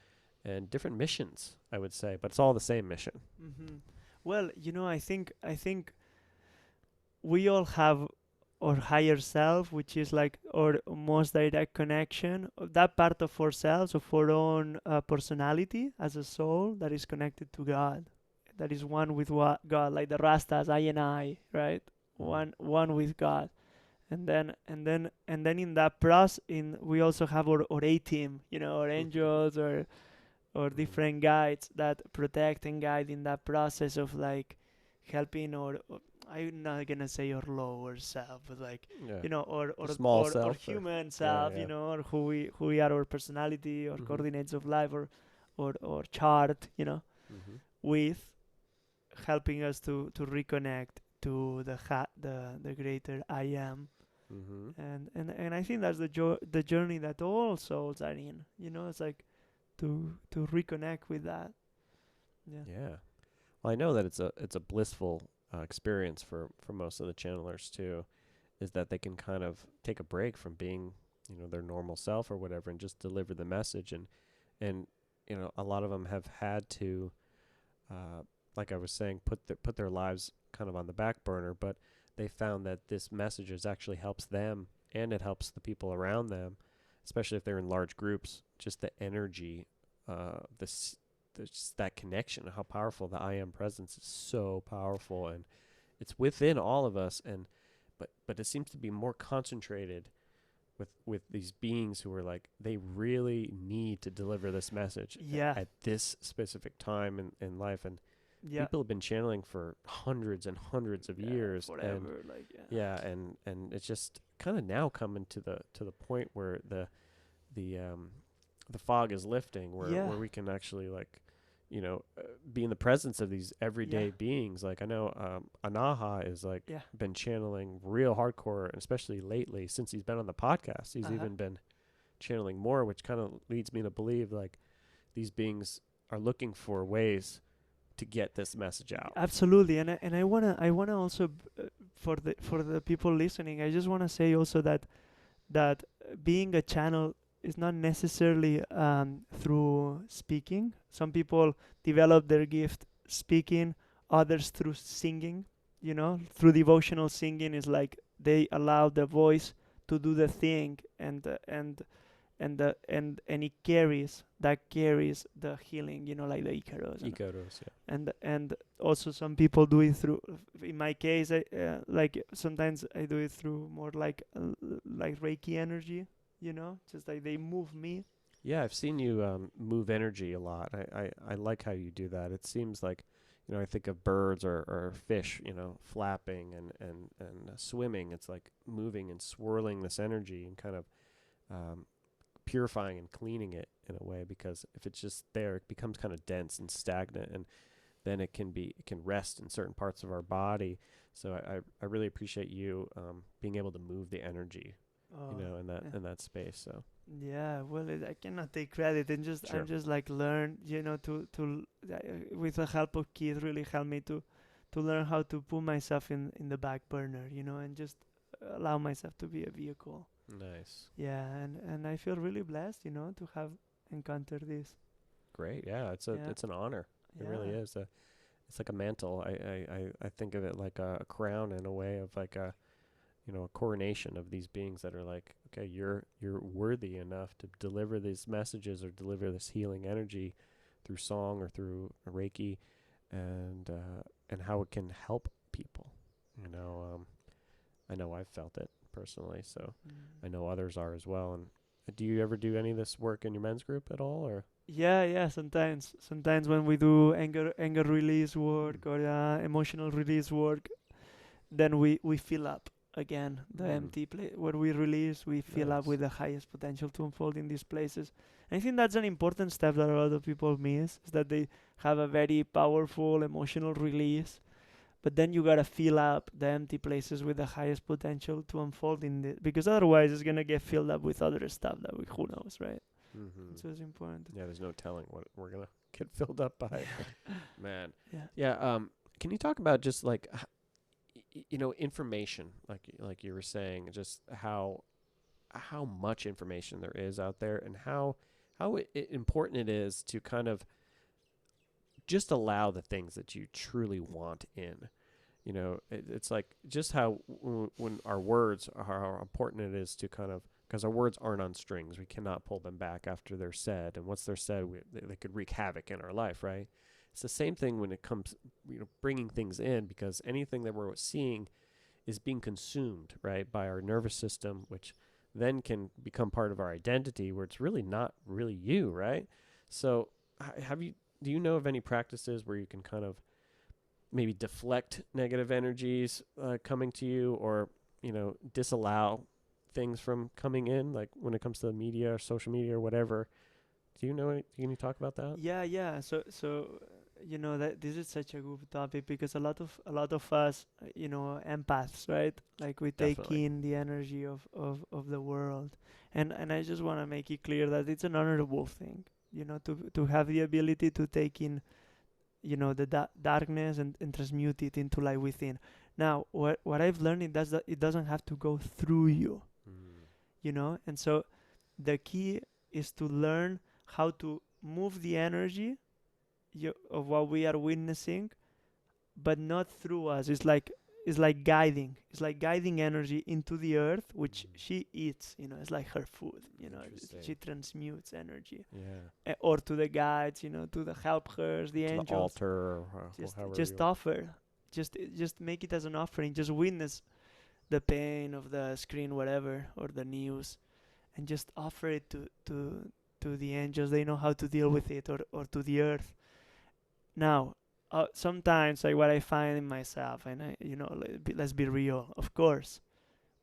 and different missions, I would say, but it's all the same mission. Mm-hmm. Well, I think we all have our higher self, which is like our most direct connection, that part of ourselves, of our own personality as a soul that is connected to God, that is one with God, like the Rastas, I and I, right? Mm. One with God. And then in that process, we also have our A team, our angels or Mm. different guides that protect and guide in that process of like helping, or I'm not gonna say our lower self, but like Yeah, or the or small or, or self, or human yeah, self, yeah. or who we are, our personality or Mm-hmm. coordinates of life, or chart, Mm-hmm. with helping us to reconnect to the greater I am. Mm-hmm. And I think that's the journey that all souls are in. It's like to reconnect with that. Yeah. Yeah. Well, I know that it's a blissful experience for most of the channelers too, is that they can kind of take a break from being, their normal self or whatever, and just deliver the message. And a lot of them have had to, uh, like I was saying, put their lives kind of on the back burner, but they found that this message actually helps them, and it helps the people around them, especially if they're in large groups. Just the energy, this just that connection, how powerful the I am presence is, so powerful, and it's within all of us. And but it seems to be more concentrated with these beings who are like, they really need to deliver this message Yeah. at this specific time in life. And Yeah. people have been channeling for hundreds and hundreds of Yeah. years, and Forever. Like, yeah. yeah, and it's just kind of now coming to the point where the fog is lifting, Yeah. where we can actually, like, be in the presence of these Yeah. everyday beings. Like, I know Anaha is like Yeah. been channeling real hardcore, and especially lately since he's been on the podcast, he's Uh-huh. even been channeling more, which kind of leads me to believe like these beings are looking for ways to get this message out. Absolutely. And I wanna also, for the people listening, I just wanna say also that being a channel is not necessarily through speaking. Some people develop their gift speaking, others through singing. Through devotional singing is like they allow the voice to do the thing, and it carries the healing. Like the Icaros, Ecodos, yeah. and also some people do it through. In my case, like sometimes I do it through more like Reiki energy. Just like they move me. Yeah, I've seen you move energy a lot. I like how you do that. It seems like, I think of birds or fish, flapping and swimming. It's like moving and swirling this energy, and kind of um, purifying and cleaning it in a way, because if it's just there, it becomes kind of dense and stagnant, and then it can rest in certain parts of our body. So I really appreciate you being able to move the energy, Oh, in that yeah. in that space. So Yeah, well, I cannot take credit, and just I'm Sure. just like learn, with the help of Keith, really helped me to learn how to put myself in the back burner, and just allow myself to be a vehicle. Nice. Yeah, and I feel really blessed, to have encountered this. Great. Yeah, Yeah, it's an honor. It really yeah, is. It's like a mantle. I think of it like a crown in a way of like a a coronation of these beings that are like, okay, you're worthy enough to deliver these messages or deliver this healing energy through song or through Reiki, and how it can help people. You know, I know I've felt it personally, so mm. I know others are as well. And do you ever do any of this work in your men's group at all, or? Yeah. Sometimes when we do anger release Mm. work or emotional release work, then we fill up again the Mm. empty place where we release. We fill up Nice. with the highest potential to unfold in these places. I think that's an important step that a lot of people miss, is that they have a very powerful emotional release, but then you gotta fill up the empty places with the highest potential to unfold in the, because otherwise it's gonna get filled up with other stuff that who knows, right? Mm-hmm. So it's important. Yeah, there's no telling what we're gonna get filled up by. Man. Yeah. Yeah. Can you talk about just like information, like you were saying, just how much information there is out there, and how important it is to kind of just allow the things that you truly want in. It's like just how when our words are, how important it is to kind of, because our words aren't on strings. We cannot pull them back after they're said, and once they're said, they could wreak havoc in our life, right? It's the same thing when it comes, bringing things in, because anything that we're seeing is being consumed, right, by our nervous system, which then can become part of our identity, where it's really not really you, right? So, have you do you know of any practices where you can kind of maybe deflect negative energies coming to you, or disallow things from coming in, like when it comes to the media or social media or whatever? Do you know any, can you talk about that? Yeah. That this is such a good topic, because a lot of us, empaths, right? Like we take Definitely. in the energy of the world, and I just want to make it clear that it's an honorable thing, to have the ability to take in, the darkness, and transmute it into light within. Now, what I've learned is that it doesn't have to go through you, Mm. and so the key is to learn how to move the energy, of what we are witnessing, but not through us. It's like guiding. It's like guiding energy into the earth, which Mm. she eats. It's like her food. She Interesting. transmutes energy, Yeah. or to the guides. To the helpers, the To the angels. altar, or Just however just you. offer. Just make it as an offering. Just witness the pain of the screen, whatever, or the news, and just offer it to the angels. They know how to deal with it, or to the earth. Now, sometimes, like, what I find in myself, and let's be real. Of course,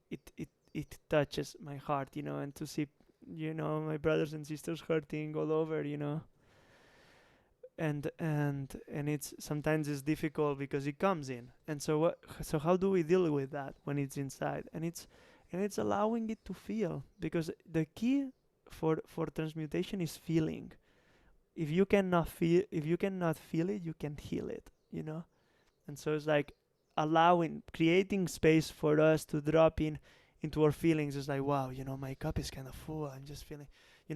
it touches my heart, and to see, my brothers and sisters hurting all over, and it's sometimes it's difficult because it comes in. And so what? So how do we deal with that when it's inside? And it's allowing it to feel, because the key for transmutation is feeling. If you cannot feel it, you can heal it. And so it's like creating space for us to drop into our feelings. It's like, wow, my cup is kind of full. I'm just feeling,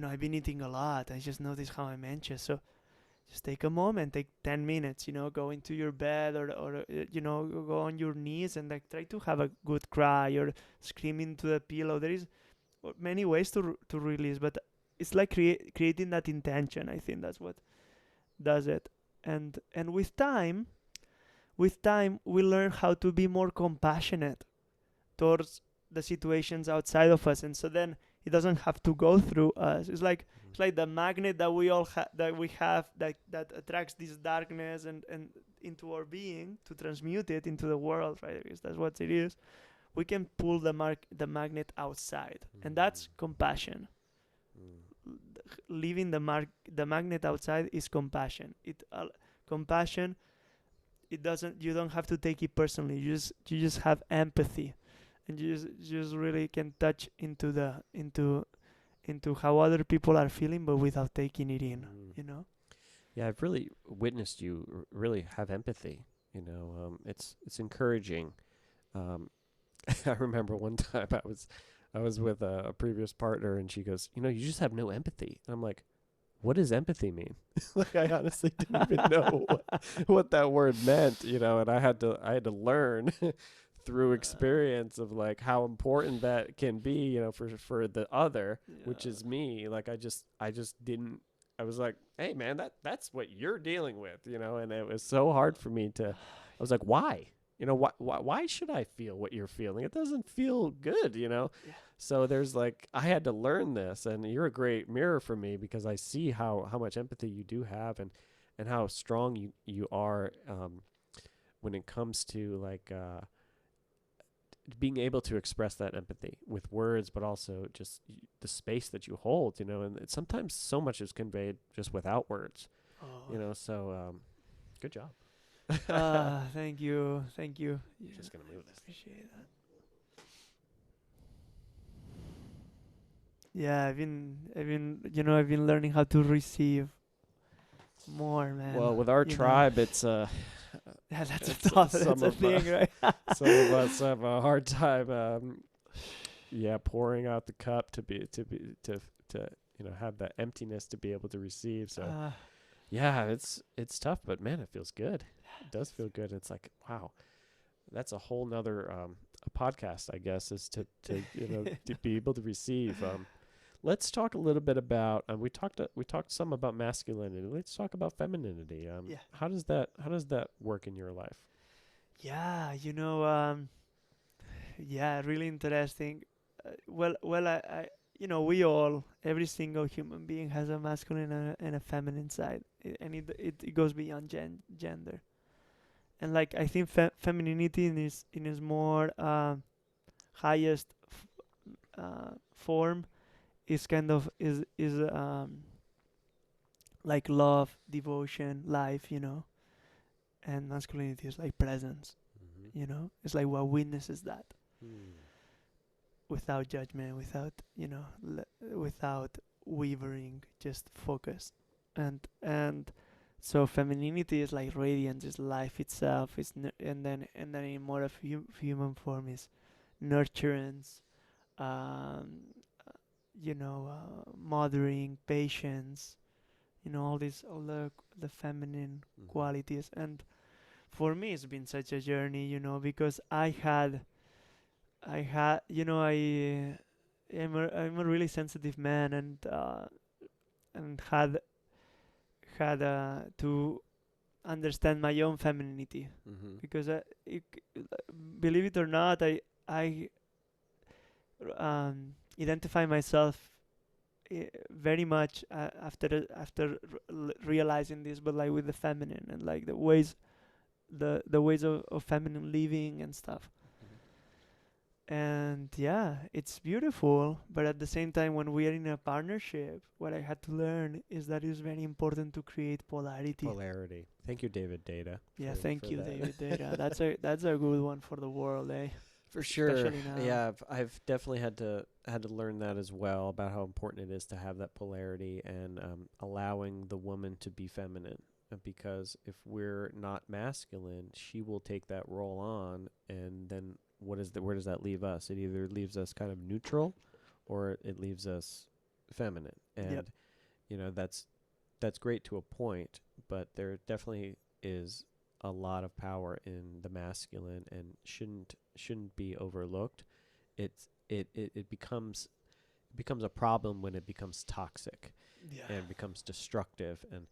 I've been eating a lot. I just noticed how I'm anxious. So just take a moment, take 10 minutes, go into your bed, or go on your knees, and like try to have a good cry, or scream into the pillow. There is many ways to release, but it's like creating that intention. I think that's what does it. And with time we learn how to be more compassionate towards the situations outside of us, and so then it doesn't have to go through us. It's like the magnet that we have, that attracts this darkness and into our being, to transmute it into the world, right? Because that's what it is. We can pull the magnet outside, and that's Mm. compassion. Mm. Leaving the magnet outside is compassion. Compassion, you don't have to take it personally. You just have empathy, and you just really can touch into into how other people are feeling, but without taking it in. Mm. You know. Yeah, I've really witnessed you really have empathy. It's encouraging. Um, I remember one time I was with a previous partner, and she goes, you just have no empathy. And I'm like, what does empathy mean? Like, I honestly didn't even know what that word meant, and I had to learn through experience of like how important that can be, for the other, which Yeah. is me. Like, I just didn't. I was like, hey man, that's what you're dealing with, and it was so hard for me to. I was like, why? Why should I feel what you're feeling? It doesn't feel good. Yeah. So there's like, I had to learn this, and you're a great mirror for me because I see how much empathy you do have, and how strong you are, when it comes to like, being able to express that empathy with words, but also just the space that you hold, and sometimes so much is conveyed just without words, Oh. so, good job. Thank you. Thank you. Yeah. Just gonna move I this thing. appreciate that. Yeah, I've been learning how to receive more, man. Well, with our You know. tribe, it's Yeah, that's a it's tough. some That's a of thing, right? some of us have a hard time, yeah, pouring out the cup to have that emptiness to be able to receive. So Uh, yeah, it's tough, but man, it feels good. It does feel good. It's like, wow, that's a whole nother, a podcast, I guess, is to be able to receive. Let's talk a little bit about, we talked some about masculinity. Let's talk about femininity. yeah. How does that work in your life? Yeah, yeah, really interesting. We all, every single human being has a masculine and a feminine side, and it goes beyond gender. And like I think femininity in its more highest form is kind of is like love, devotion, life, and masculinity is like presence, Mm-hmm. it's like what witnesses that Hmm. without judgment, without wavering, just focus. And so femininity is like radiance, is life itself, and then in more of human form is nurturance, um, mothering, patience, all the feminine Mm-hmm. qualities. And for me, it's been such a journey, because I'm a really sensitive man, and had to understand my own femininity, Mm-hmm. because believe it or not, I identify myself very much after realizing this, but like with the feminine and like the ways of feminine living and stuff. And yeah, it's beautiful, but at the same time, when we are in a partnership, what I had to learn is that it's very important to create polarity. Polarity. Thank you, David Data, Yeah, for thank you, that. David Data. That's a good one for the world, eh? For sure. Especially now. Yeah, I've definitely had to learn that as well, about how important it is to have that polarity, and allowing the woman to be feminine. Because if we're not masculine, she will take that role on, and then where does that leave us? It either leaves us kind of neutral, or it leaves us feminine. Yep. And that's great to a point, but there definitely is a lot of power in the masculine, and shouldn't be overlooked. It becomes a problem when it becomes toxic Yeah. and becomes destructive. And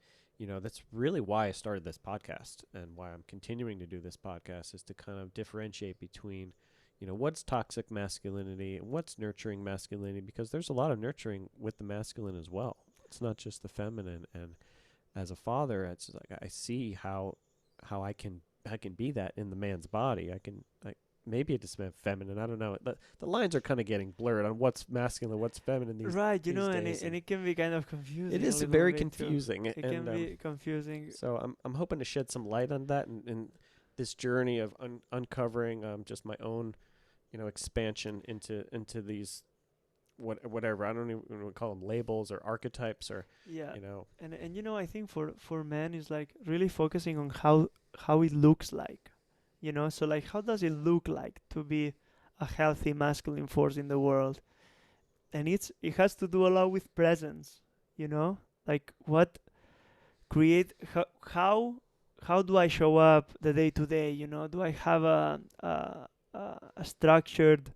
that's really why I started this podcast, and why I'm continuing to do this podcast, is to kind of differentiate between what's toxic masculinity and what's nurturing masculinity, because there's a lot of nurturing with the masculine as well. It's not just the feminine. And as a father, it's like I see how I can be that in the man's body. Maybe it's feminine. I don't know. The lines are kind of getting blurred on what's masculine, what's feminine Right, these and days. it can be kind of confusing It a is little very bit too. confusing, It and can be confusing. so I'm hoping to shed some light on that, and this journey of uncovering just my own expansion into these whatever. I don't even want to call them labels or archetypes or, Yeah. you know. And you know, I think for men is like really focusing on how it looks like, you know. So like, how does it look like to be a healthy masculine force in the world? And it has to do a lot with presence, you know. Like what create how do I show up the day to day? You know, do I have a structured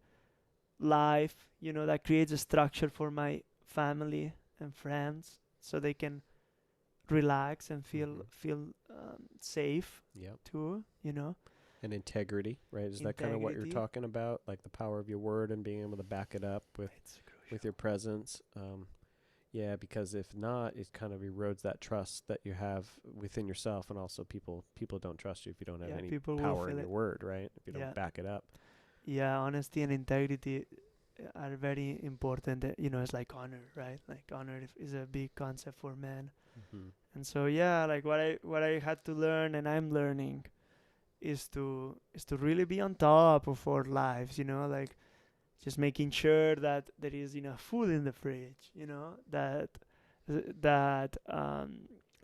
life? You know, that creates a structure for my family and friends, so they can relax and feel safe Yep. too. You know, And integrity, right? Is that kind of what you're integrity. talking about? Like the power of your word and being able to back it up It's with crucial. your presence. Yeah, because if not, it kind of erodes that trust that you have within yourself, and also people don't trust you if you don't have Yeah, any people will power in feel your it. word, right? If you don't Yeah, back it up. yeah. Honesty and integrity are very important. You know, it's like honor, right? Like honor is a big concept for men. Mm-hmm. And so yeah, like what I had to learn and I'm learning is to really be on top of our lives, you know, like just making sure that there is enough food in the fridge, you know, that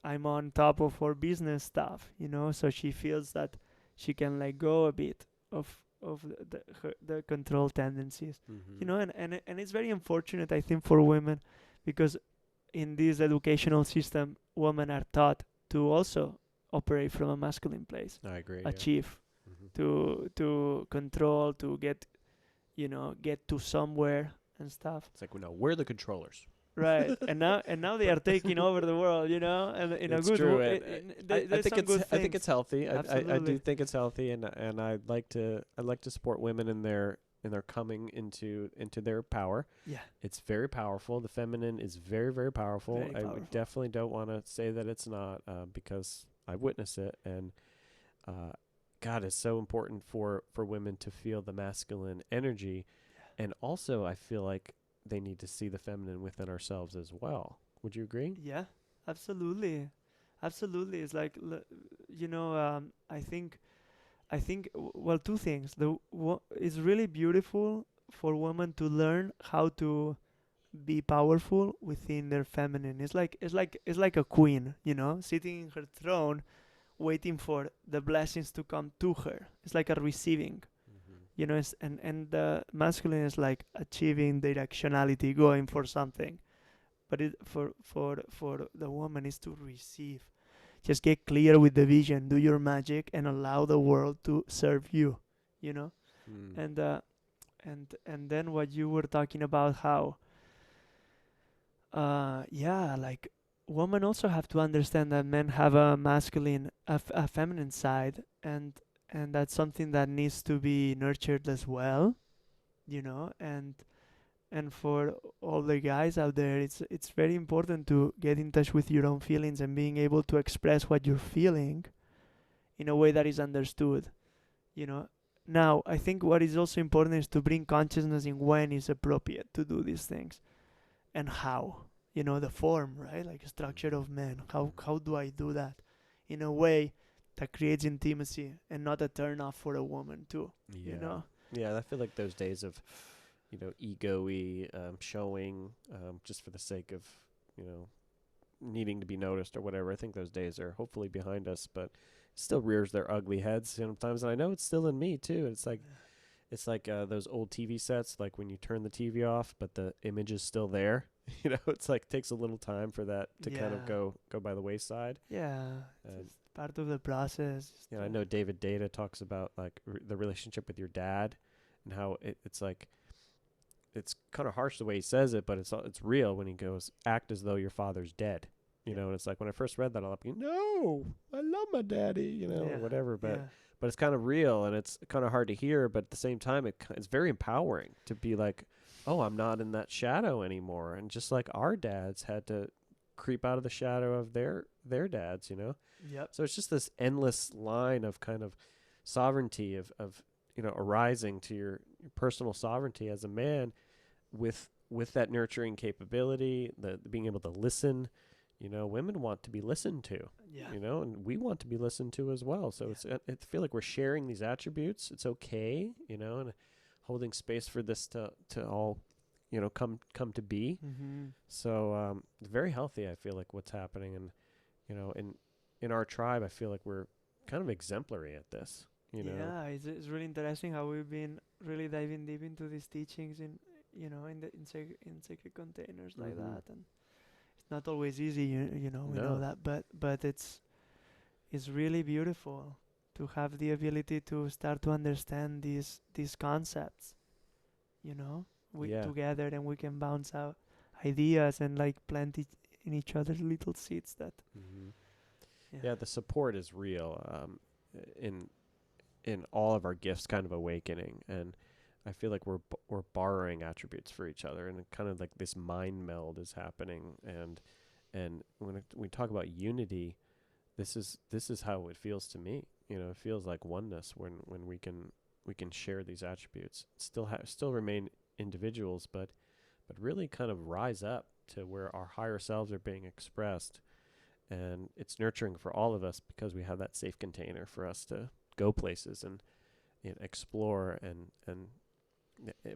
I'm on top of our business stuff, you know, so she feels that she can let go a bit of the control tendencies, you Mm-hmm. know, and it's very unfortunate I think for women because in this educational system, women are taught to also operate from a masculine place, I agree. Yeah. achieve, Mm-hmm. to control, to get to somewhere and stuff. It's like, well, no, we're the controllers. Right, and now they are taking over the world, you know, and in a It's good true, and I there's think some good I think it's things. healthy. I do Absolutely. think it's healthy, and I'd like to support women in their coming into their power. Yeah, It's very powerful. The feminine is very, very powerful. very I powerful. definitely don't want to say that it's not, because I've witnessed it, and uh, God, it's so important for women to feel the masculine energy, and also I feel like they need to see the feminine within ourselves as well. Would you agree? Yeah, absolutely, absolutely. It's like I think well, two things. It's really beautiful for women to learn how to be powerful within their feminine. It's like a queen, you know, sitting in her throne, waiting for the blessings to come to her. It's like a receiving, Mm-hmm. you know. And the masculine is like achieving directionality, going for something. But it for the woman is to receive. Just get clear with the vision, do your magic, and allow the world to serve you. You know, Mm. and then what you were talking about, how yeah, like women also have to understand that men have a masculine, a feminine side, and that's something that needs to be nurtured as well. You know, and for all the guys out there, it's very important to get in touch with your own feelings and being able to express what you're feeling in a way that is understood, you know. Now I think what is also important is to bring consciousness in when is appropriate to do these things and how, you know, the form, right? Like structure Mm-hmm. of men, Mm-hmm. how do I do that in a way that creates intimacy and not a turn off for a woman too, you Yeah. know. Yeah, I feel like those days of, ego-y, showing, just for the sake of, you know, needing to be noticed or whatever. I think those days are hopefully behind us, but it still rears their ugly heads sometimes, and I know it's still in me too. It's like those old TV sets, like when you turn the TV off, but the image is still there. It's like takes a little time for that to kind of Yeah, go by the wayside. yeah, it's And just part of the process, just, I know David Data talks about like the relationship with your dad, and how it's like it's kind of harsh the way he says it, but it's real when he goes, act as though your father's dead. yeah, And it's like when I first read that, I'm like, no, I love my daddy, or yeah, whatever. But yeah, but it's kind of real, and it's kind of hard to hear. But at the same time, it's very empowering to be like, oh, I'm not in that shadow anymore. And just like our dads had to creep out of the shadow of their dads. yep, So it's just this endless line of kind of sovereignty of arising to your personal sovereignty as a man with that nurturing capability, the being able to listen. Women want to be listened to, yeah, and we want to be listened to as well. So yeah, I feel like we're sharing these attributes. It's okay, and holding space for this to all come to be. Mm-hmm. So it's very healthy. I feel like what's happening, and in our tribe, I feel like we're kind of exemplary at this. Yeah, it's really interesting how we've been really diving deep into these teachings in in sacred containers like Mm-hmm. that, and it's not always easy. We know No. that, but it's really beautiful to have the ability to start to understand these concepts. We Yeah. together, and we can bounce out ideas and like plant it in each other's little seeds. That Mm-hmm. yeah, Yeah. The support is real. In all of our gifts, kind of awakening, and I feel like we're borrowing attributes for each other, and it kind of like this mind meld is happening. And when we talk about unity, this is how it feels to me. It feels like oneness when we can share these attributes, still remain individuals, but really kind of rise up to where our higher selves are being expressed. And it's nurturing for all of us because we have that safe container for us to go places and explore and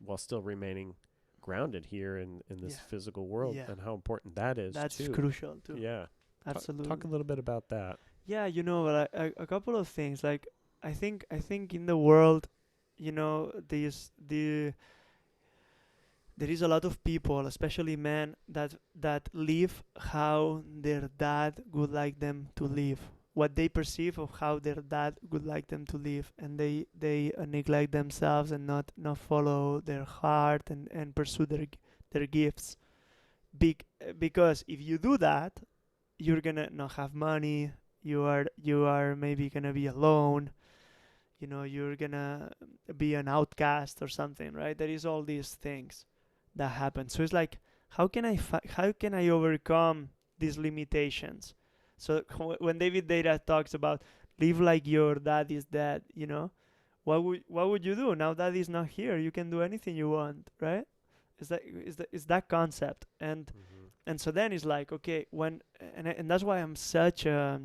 while still remaining grounded here in this yeah, physical world, yeah. and how important that is That's too. crucial too. Yeah. Talk a Absolutely. little bit about that. Yeah, but a couple of things. Like I think in the world, there is a lot of people, especially men, that live how their dad would like them to live, what they perceive of how their dad would like them to live, and they neglect themselves and not follow their heart and pursue their gifts. Because if you do that, you're gonna not have money. You are maybe gonna be alone. You're gonna be an outcast or something, right? There is all these things that happen. So it's like, how can I overcome these limitations? So when David Data talks about live like your dad is dead, what would you do now that he's not here? You can do anything you want, right? Is that concept, and Mm-hmm. and so then it's like, okay, and that's why I'm such a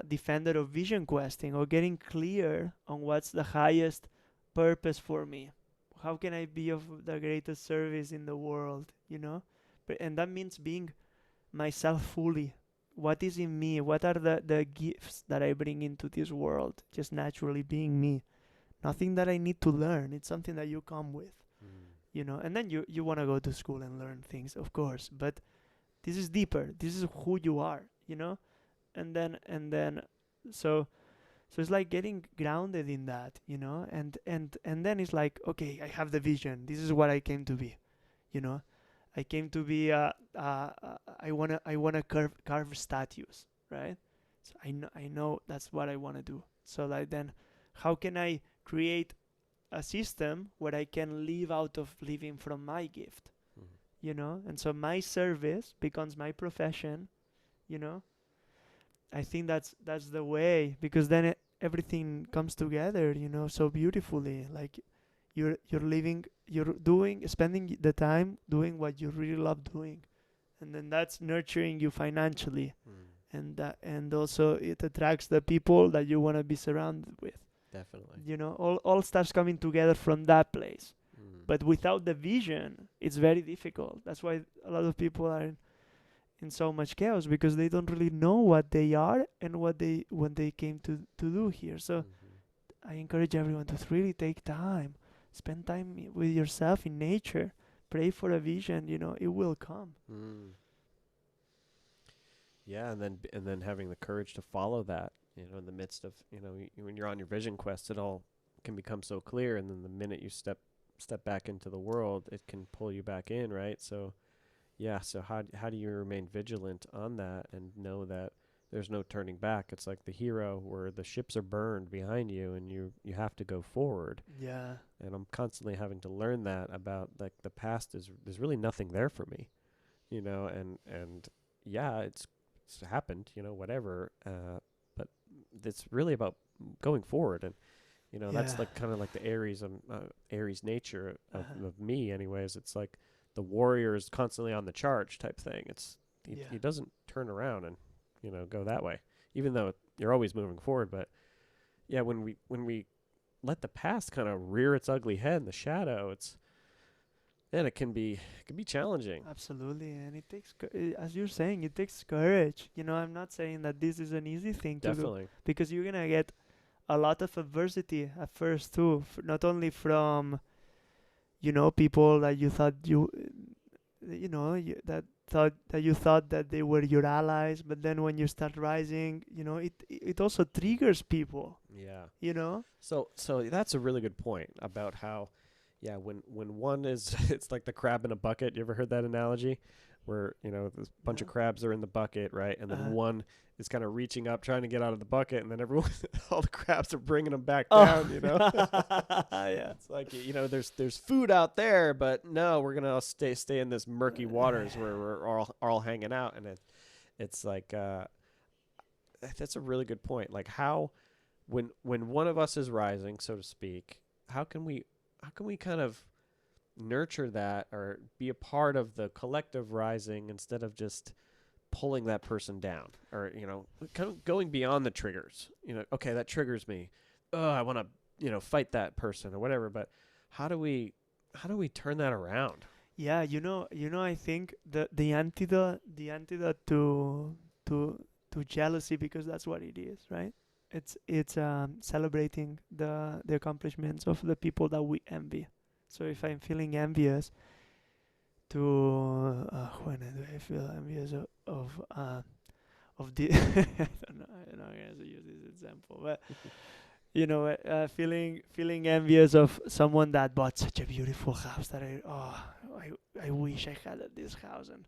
defender of vision questing, or getting clear on what's the highest purpose for me. How can I be of the greatest service in the world? And that means being myself fully. What is in me? What are the gifts that I bring into this world? Just naturally being me. Nothing that I need to learn. It's something that you come with. And then you want to go to school and learn things, of course, but this is deeper. This is who you are, and then so it's like getting grounded in that, and then it's like, okay, I have the vision. This is what I came to be, you know I came to be I wanna carve statues, right? So I know that's what I want to do. So like, then how can I create a system where I can live out of living from my gift, and so my service becomes my profession, you know I think that's the way, because then everything comes together, so beautifully. Like, you're living, you're doing, spending the time doing what you really love doing, and then that's nurturing you financially, Mm. and also it attracts the people that you want to be surrounded with. Definitely. All starts coming together from that place. Mm. But without the vision, it's very difficult. That's why a lot of people are in so much chaos, because they don't really know what they are and what they came to do here. So Mm-hmm. I encourage everyone to really take time, spend time with yourself in nature, pray for a vision. It will come. Mm. Yeah, and then having the courage to follow that, in the midst of, when you're on your vision quest, it all can become so clear, and then the minute you step back into the world, it can pull you back in, right? So, yeah, so how do you remain vigilant on that and know that there's no turning back? It's like the hero where the ships are burned behind you and you have to go forward. Yeah. And I'm constantly having to learn that about, like, the past is there's really nothing there for me, and yeah, it's happened, whatever, but it's really about going forward. And that's Yeah. like kind of like the Aries nature Uh-huh. of me anyways. It's like the warrior is constantly on the charge type thing. He, Yeah. he doesn't turn around and go that way, even though you're always moving forward. But yeah, when we let the past kind of rear its ugly head in the shadow, and it can be challenging. Absolutely, and it takes, as you're saying, it takes courage. I'm not saying that this is an easy thing to do, Definitely. because you're gonna get a lot of adversity at first too, not only from people that you thought you thought that they were your allies, but then when you start rising, it also triggers people. Yeah. You know. So that's a really good point about how, yeah, when one is, it's like the crab in a bucket. You ever heard that analogy, where this bunch of No. crabs are in the bucket, right, and then Uh-huh. one is kind of reaching up trying to get out of the bucket, and then everyone, all the crabs are bringing them back Oh. down. Yeah. It's like there's food out there, but no, we're gonna all stay in this murky waters where we're all hanging out, and it's like that's a really good point. Like how when one of us is rising, so to speak, how can we kind of nurture that or be a part of the collective rising instead of just pulling that person down, or kind of going beyond the triggers. Okay, that triggers me. Oh, I want to fight that person or whatever. But how do we turn that around? Yeah, I think the antidote to jealousy, because that's what it is, right? It's celebrating the accomplishments of the people that we envy. So if I'm feeling envious, when do I feel envious of the I don't know, I'm not gonna use this example, but feeling envious of someone that bought such a beautiful house that I wish I had at this house, and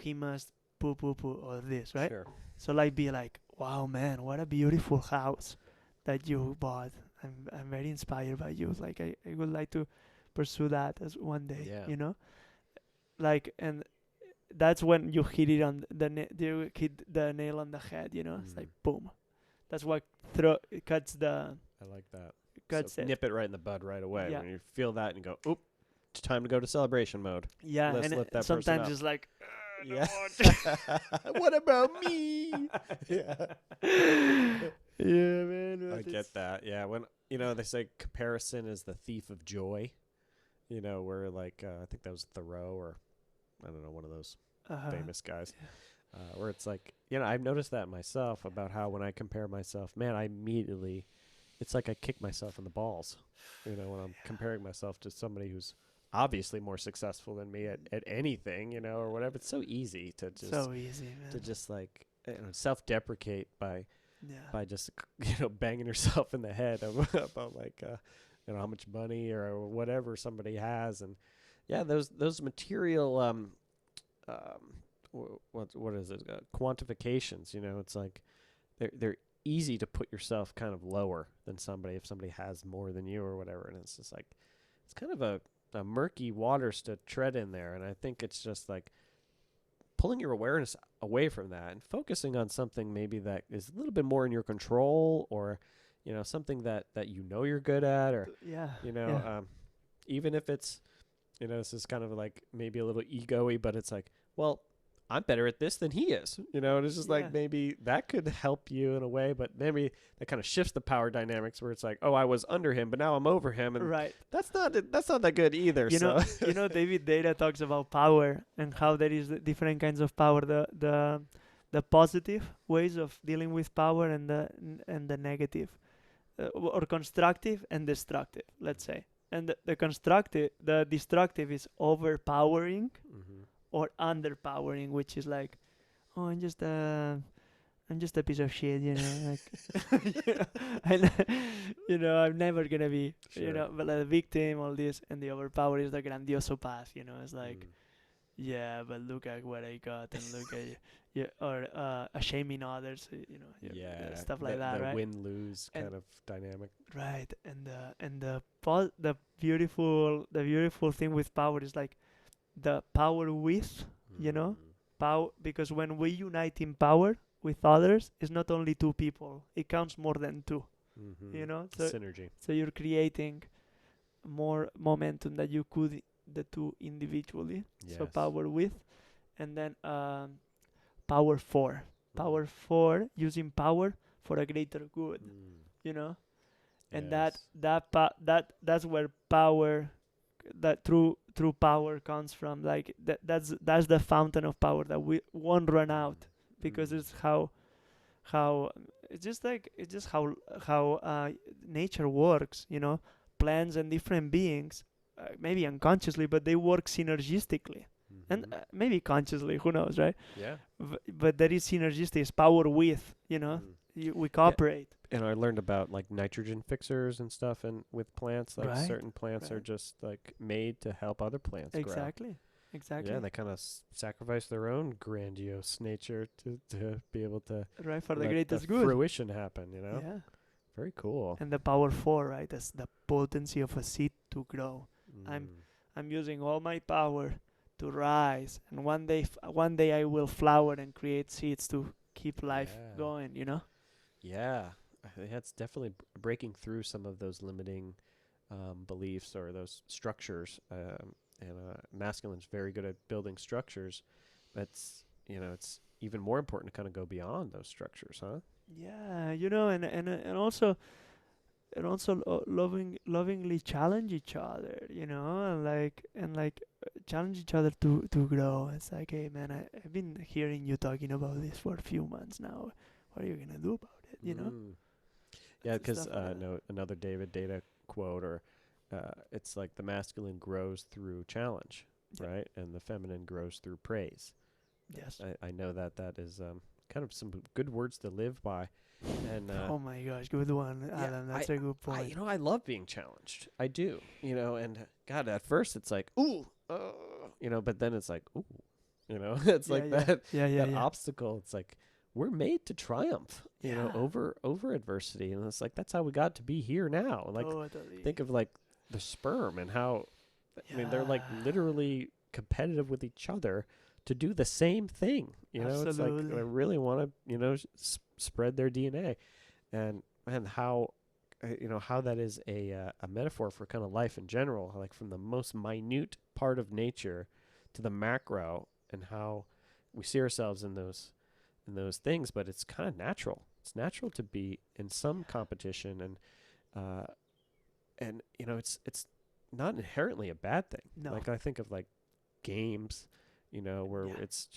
he must poo all this, right? Sure. So like be like, wow man, what a beautiful house that you bought. I'm very inspired by you. Like I would like to pursue that as one day, Yeah. Like, and that's when you hit it on you hit the nail on the head, it's like boom. That's what cuts the I like that. cuts So it. nip it right in the bud right away. Yeah. When you feel that and go, oop, it's time to go to celebration mode. Yeah, Let's and lift that person sometimes up. it's like, Yeah. What about me? Yeah. yeah, man. I get that. Yeah. When, they say comparison is the thief of joy, where like, I think that was Thoreau, or I don't know, one of those famous guys, where it's like, I've noticed that myself about how when I compare myself, man, it's like I kick myself in the balls, when I'm comparing myself to somebody who's obviously more successful than me at anything, or whatever. It's so easy to just, so easy, man. like, self-deprecate by Yeah. just, banging yourself in the head about like, how much money or whatever somebody has. And yeah, those material, what is it? Quantifications. It's like they're easy to put yourself kind of lower than somebody if somebody has more than you or whatever. And it's just like it's kind of a murky waters to tread in there. And I think it's just like pulling your awareness away from that and focusing on something maybe that is a little bit more in your control, or something that you're good at, or Yeah. even if it's this is kind of like maybe a little ego-y, but it's like, well, I'm better at this than he is, and it's just Yeah. like maybe that could help you in a way, but maybe that kind of shifts the power dynamics where it's like, oh, I was under him, but now I'm over him, and Right. that's not that good either. David Data talks about power and how there is different kinds of power. The positive ways of dealing with power, and the negative, or constructive and destructive, let's say. And the destructive is overpowering Mm-hmm. or underpowering, which is like, oh, I'm just a piece of shit, like, I'm never gonna be, Sure. but a victim, all this, and the overpower is the grandiosopath, it's like, yeah, but look at what I got, and look at you, or shaming others, Yeah, stuff like that, the right? win-lose And kind of dynamic. right, the beautiful thing with power is like the power with, power, because when we unite in power with others, it's not only two people; it counts more than two. Mm-hmm. So Synergy. you're creating more momentum that you could the two individually. Yes. So power with, and then power for. Power for, using power for a greater good. And Yes. that's where power, that true power comes from. Like that's the fountain of power that we won't run out, because it's how it's just how nature works, you know. Plants and different beings, maybe unconsciously, but they work synergistically, and Mm-hmm. maybe consciously, who knows, right? Yeah. But there is synergistic, it's power with, you know. Mm. We Yeah. cooperate. And I learned about like nitrogen fixers and stuff, and with plants, like Right, certain plants are right. just like made to help other plants grow. Exactly, Yeah, exactly. they kind of sacrifice their own grandiose nature to be able to Right, for the let the greatest good. fruition happen, you know? Yeah. Very cool. And the power four, right? That's the potency of a seed to grow. I'm Mm. I'm using all my power to rise, and one day I will flower and create seeds to keep life Yeah. going. You know. Yeah. Yeah, it's definitely breaking through some of those limiting beliefs or those structures. And masculine's very good at building structures. That's, it's even more important to kind of go beyond those structures, huh? Yeah, you know, and also lovingly challenge each other, you know, and like challenge each other to grow. It's like, hey man, I've been hearing you talking about this for a few months now. What are you gonna do about it? You know, Mm. Yeah, because stuff like that. no, another David Data quote, or it's like the masculine grows through challenge, Yeah. right? And the feminine grows through praise. Yes. I know that that is kind of some good words to live by. And Oh my gosh, good one, yeah, Alan. That's a good I, point. I love being challenged. I do, and God, at first it's like, ooh, but then it's like, ooh, it's Yeah, like yeah, that, yeah, yeah, that yeah. obstacle. It's like, we're made to triumph, Yeah, over adversity. And it's like, that's how we got to be here now. Like, totally. think of like the sperm and how, I mean, they're like Yeah, literally competitive with each other to do the same thing. It's like I absolutely. really want to, spread their DNA, and how, how that is a metaphor for kind of life in general, like from the most minute part of nature to the macro, and how we see ourselves in those things, but it's kind of natural. It's natural to be in some competition, uh, and it's not inherently a bad thing. No. Like I think of like games, where Yeah, it's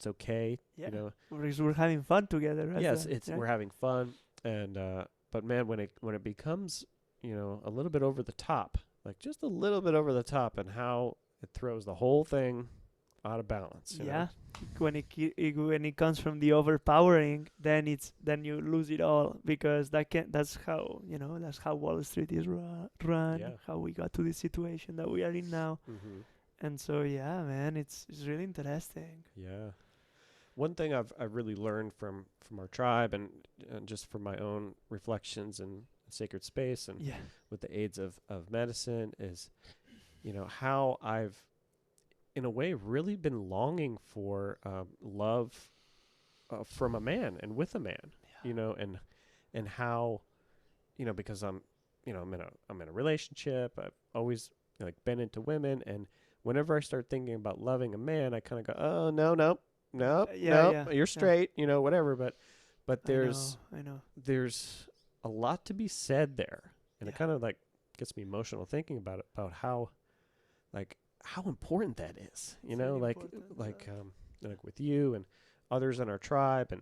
okay, yeah. We're having fun together as yes, well, it's right? we're having fun, and but man, when it becomes a little bit over the top, like just a little bit over the top, and how it throws the whole thing out of balance. Yeah. When it comes from the overpowering, then you lose it all, because that's how, you know, that's how Wall Street is run, Yeah. how we got to this situation that we are in now. Mm-hmm. And so yeah, man, it's really interesting. Yeah. One thing I've really learned from our tribe, and just from my own reflections in sacred space, and Yeah. with the aids of medicine, is how I've, in a way, really been longing for love from a man and with a man, and how, because I'm in a relationship. I've always like been into women, and whenever I start thinking about loving a man, I kind of go, oh no, no, no, Yeah, no, yeah, you're yeah. straight, whatever. But I know, there's I know. there's a lot to be said there, and it Yeah. kind of like gets me emotional thinking about it, about how, like, how important that is, It's really important. like with you and others in our tribe, and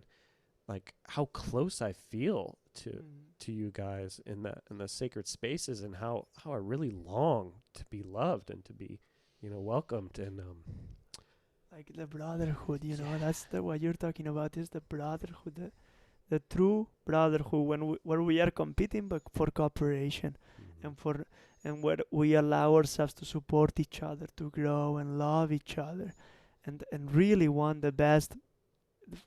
like how close I feel Mm. to you guys in the sacred spaces, and how I really long to be loved and to be, welcomed, and Like the brotherhood, you know, yeah. that's what you're talking about, is the brotherhood, the true brotherhood, where we are competing but for cooperation, Mm-hmm. and for and where we allow ourselves to support each other, to grow and love each other, and really want the best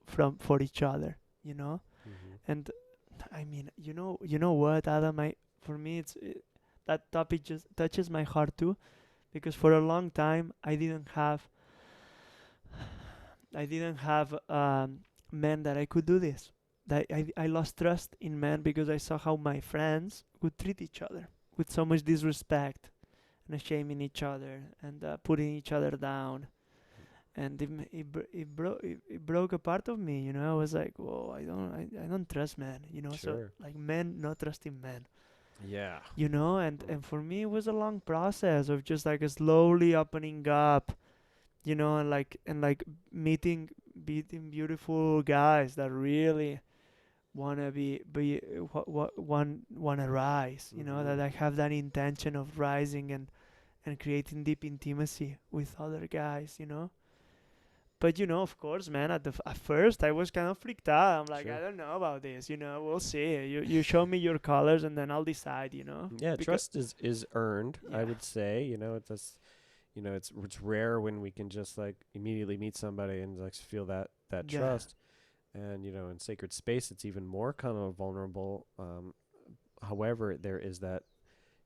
from for each other, you know. Mm-hmm. And I mean, you know what, Adam, for me that topic just touches my heart too, because for a long time I didn't have men that I could do this. That I lost trust in men because I saw how my friends would treat each other with so much disrespect and shaming each other and putting each other down. And it broke a part of me, you know. I was like, whoa, I don't trust men, you know. So Sure. like men not trusting men. Yeah. you know. and Mm. and for me it was a long process of just like slowly opening up, you know, and like meeting beautiful guys that really wanna be what wanna rise, you know, that Mhm. I have that intention of rising and creating deep intimacy with other guys, you know. But you know, of course, man, at first I was kind of freaked out. I'm like, I Sure. don't know about this, you know. We'll see. You show me your colors and then I'll decide, you know. Yeah, Because trust is earned, I yeah, would say. It's just, it's rare when we can just like immediately meet somebody and like feel that yeah, trust. And in sacred space, it's even more kind of vulnerable. However, there is that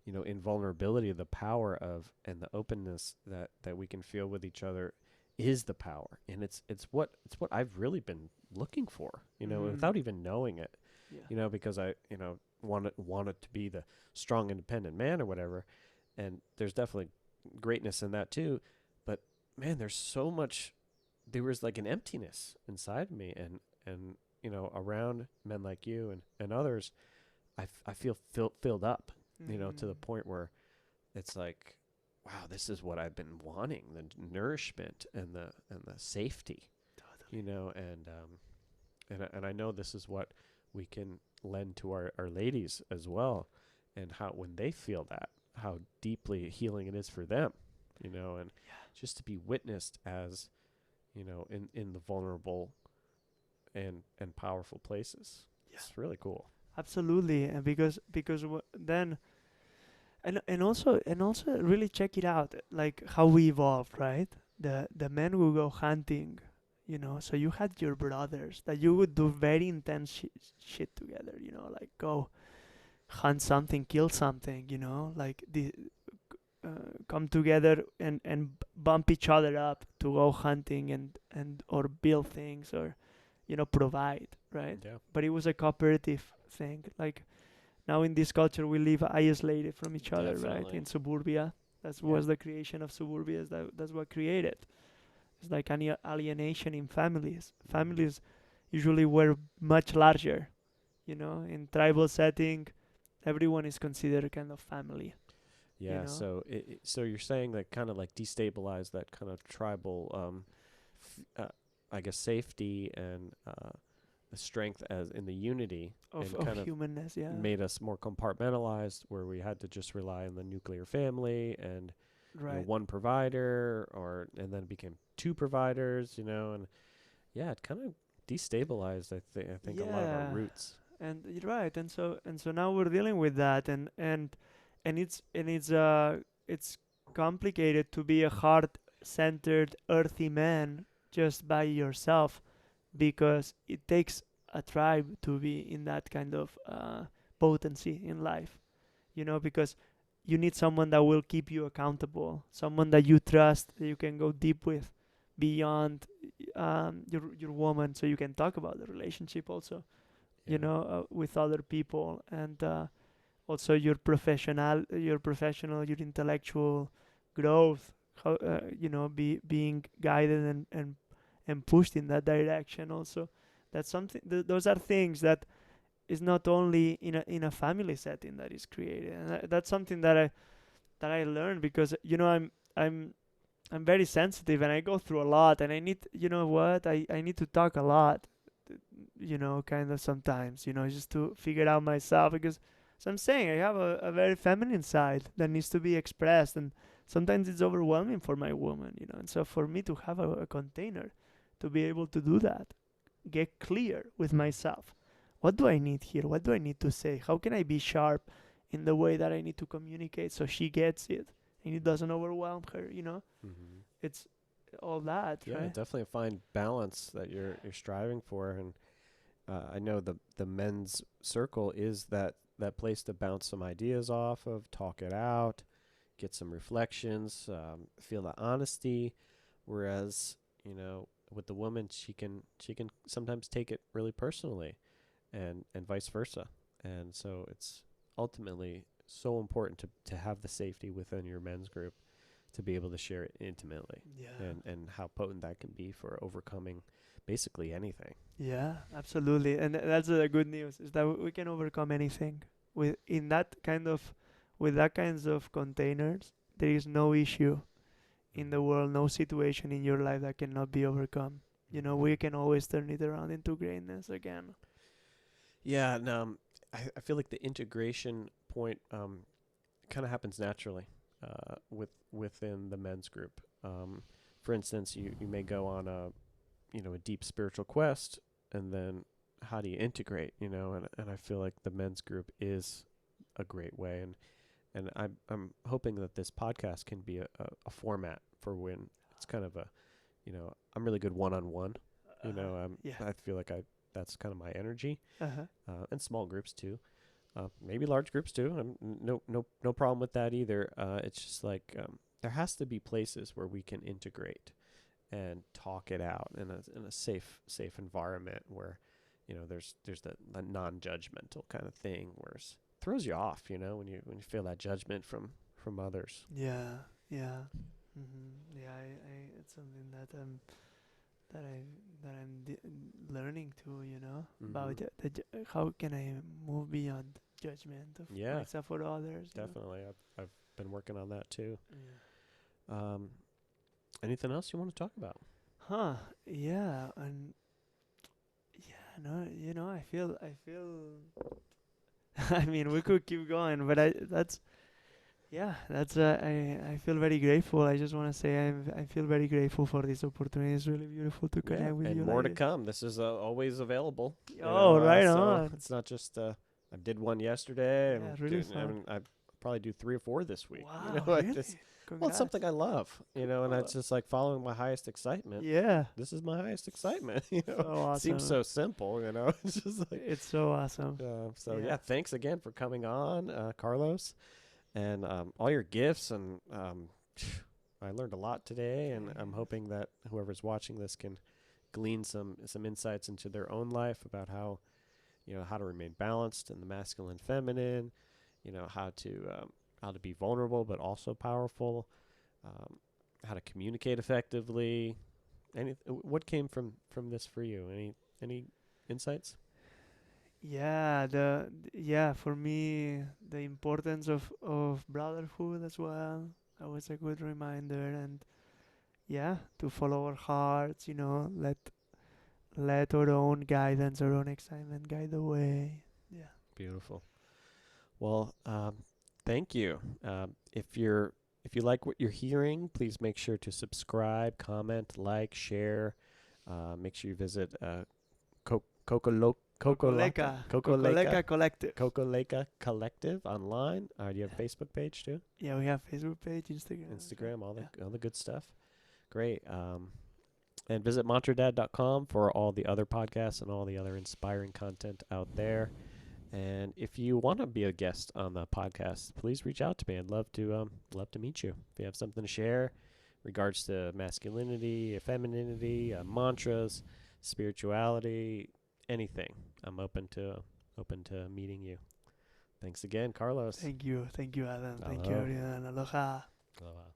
invulnerability, the power of and the openness that we can feel with each other is the power, and it's what I've really been looking for, mm, without even knowing it, yeah, because I want it to be the strong, independent man or whatever, and there's definitely greatness in that too, but man, there's so much. There was like an emptiness inside me, and around men like you and others, I feel filled up, to the mm, point where it's like, wow, this is what I've been wanting, the nourishment and the safety, totally, and I know this is what we can lend to our ladies as well, and how when they feel that, how deeply healing it is for them, and just to be witnessed as, in the vulnerable and powerful places. yeah, It's really cool. absolutely. And because then and also really check it out, like how we evolved, right? The men will go hunting, you know. So you had your brothers that you would do very intense shit together, you know, like go hunt something, kill something, you know, like the come together and bump each other up to go hunting and or build things or provide, right? Yeah, But it was a cooperative thing. Like now in this culture we live isolated from each other, right? definitely. In suburbia, that Yeah. was the creation of suburbia. That's what created. It's like an alienation in families. Hmm. Families usually were much larger, you know. In tribal setting, everyone is considered kind of family, you Yeah, know. so you're saying that kind of like destabilize that kind of tribal, I guess, safety and the strength as in the unity, of and of kind of humanness, yeah. made us more compartmentalized, where we had to just rely on the nuclear family and Right. one provider, and then it became two providers, and yeah, it kind of destabilized. I think a lot of our Yeah, roots. and you're right. And so now we're dealing with that, and it's complicated to be a heart-centered, earthy man just by yourself, because it takes a tribe to be in that kind of potency in life. You know, because you need someone that will keep you accountable, someone that you trust, that you can go deep with beyond your woman, so you can talk about the relationship also, Yeah. with other people, and also your intellectual growth, how, being guided and pushed in that direction also. That's something. Those are things that is not only in a family setting that is created, and that's something that I learned, because I'm very sensitive and I go through a lot, and I need, you know what, I need to talk a lot, kind of sometimes, just to figure out myself, because as I'm saying, I have a very feminine side that needs to be expressed, and sometimes it's overwhelming for my woman, and so for me to have a container to be able to do that, get clear with myself. What do I need here? What do I need to say? How can I be sharp in the way that I need to communicate so she gets it and it doesn't overwhelm her, Hmm. It's all that, Yeah, right? definitely find balance that you're striving for, and I know the men's circle is that place to bounce some ideas off of, talk it out, get some reflections, feel the honesty. Whereas, with the woman, she can sometimes take it really personally, and vice versa. And so it's ultimately so important to have the safety within your men's group to be able to share it intimately, Yeah. and how potent that can be for overcoming basically anything. Yeah, absolutely. And that's the good news, is that we can overcome anything. with in that kind of with that kinds of containers, there is no issue in the world, no situation in your life that cannot be overcome. You know, we can always turn it around into greatness again. Yeah, and I feel like the integration point kind of happens naturally within the men's group. For instance, you may go on a deep spiritual quest, and then how do you integrate? And I feel like the men's group is a great way, and I'm hoping that this podcast can be a format for when it's kind of I'm really good one on one. Yeah. I feel like that's kind of my energy, Uh-huh. and small groups too. Maybe large groups too. No problem with that either. It's just like there has to be places where we can integrate and talk it out in a safe environment where there's the non-judgmental kind of thing where it throws you off. When you feel that judgment from others. Yeah. Yeah. Yeah. It's something that I'm learning to, about how can I move beyond judgment of Yeah, myself or others. definitely. I've been working on that too. Yeah. Um, Anything else you want to talk about? Huh. Yeah. And yeah, no, I feel. I mean, we could keep going, but I feel very grateful. I just want to say I feel very grateful for this opportunity. It's really beautiful to Yeah, connect with and you more like to this. come. This is always available. Oh, right So on. it's not just I did one yesterday. Yeah, really I fun. mean, I probably do 3 or 4 this week. Wow, I really? just well, it's Congrats. something I love. And Cool. it's just like following my highest excitement. Yeah. This is my highest excitement. So awesome. Seems so simple. It's just like It's so awesome. so. Yeah. Yeah, thanks again for coming on, Carlos, and all your gifts and I learned a lot today, and I'm hoping that whoever's watching this can glean some insights into their own life about how to remain balanced in the masculine and feminine, how to be vulnerable but also powerful, how to communicate effectively. What came from this for you? Any insights? Yeah, for me the importance of brotherhood as well. That was a good reminder, and yeah, to follow our hearts, let our own guidance, our own excitement guide the way. Yeah. Beautiful. Well, thank you. If you like what you're hearing, please make sure to subscribe, comment, like, share. Make sure you visit Kokoleka. Kokoleka Collective. Kokoleka Collective online. Do you have a Facebook page too? Yeah, we have Facebook page, Instagram. Instagram, all Yeah. the good stuff. Great. And visit montradad.com for all the other podcasts and all the other inspiring content out there. And if you want to be a guest on the podcast, please reach out to me. I'd love to meet you. If you have something to share, regards to masculinity, femininity, mantras, spirituality, anything, I'm open to meeting you. Thanks again, Carlos. Thank you, Adam. Thank you, Aloha. everyone. Aloha. Aloha.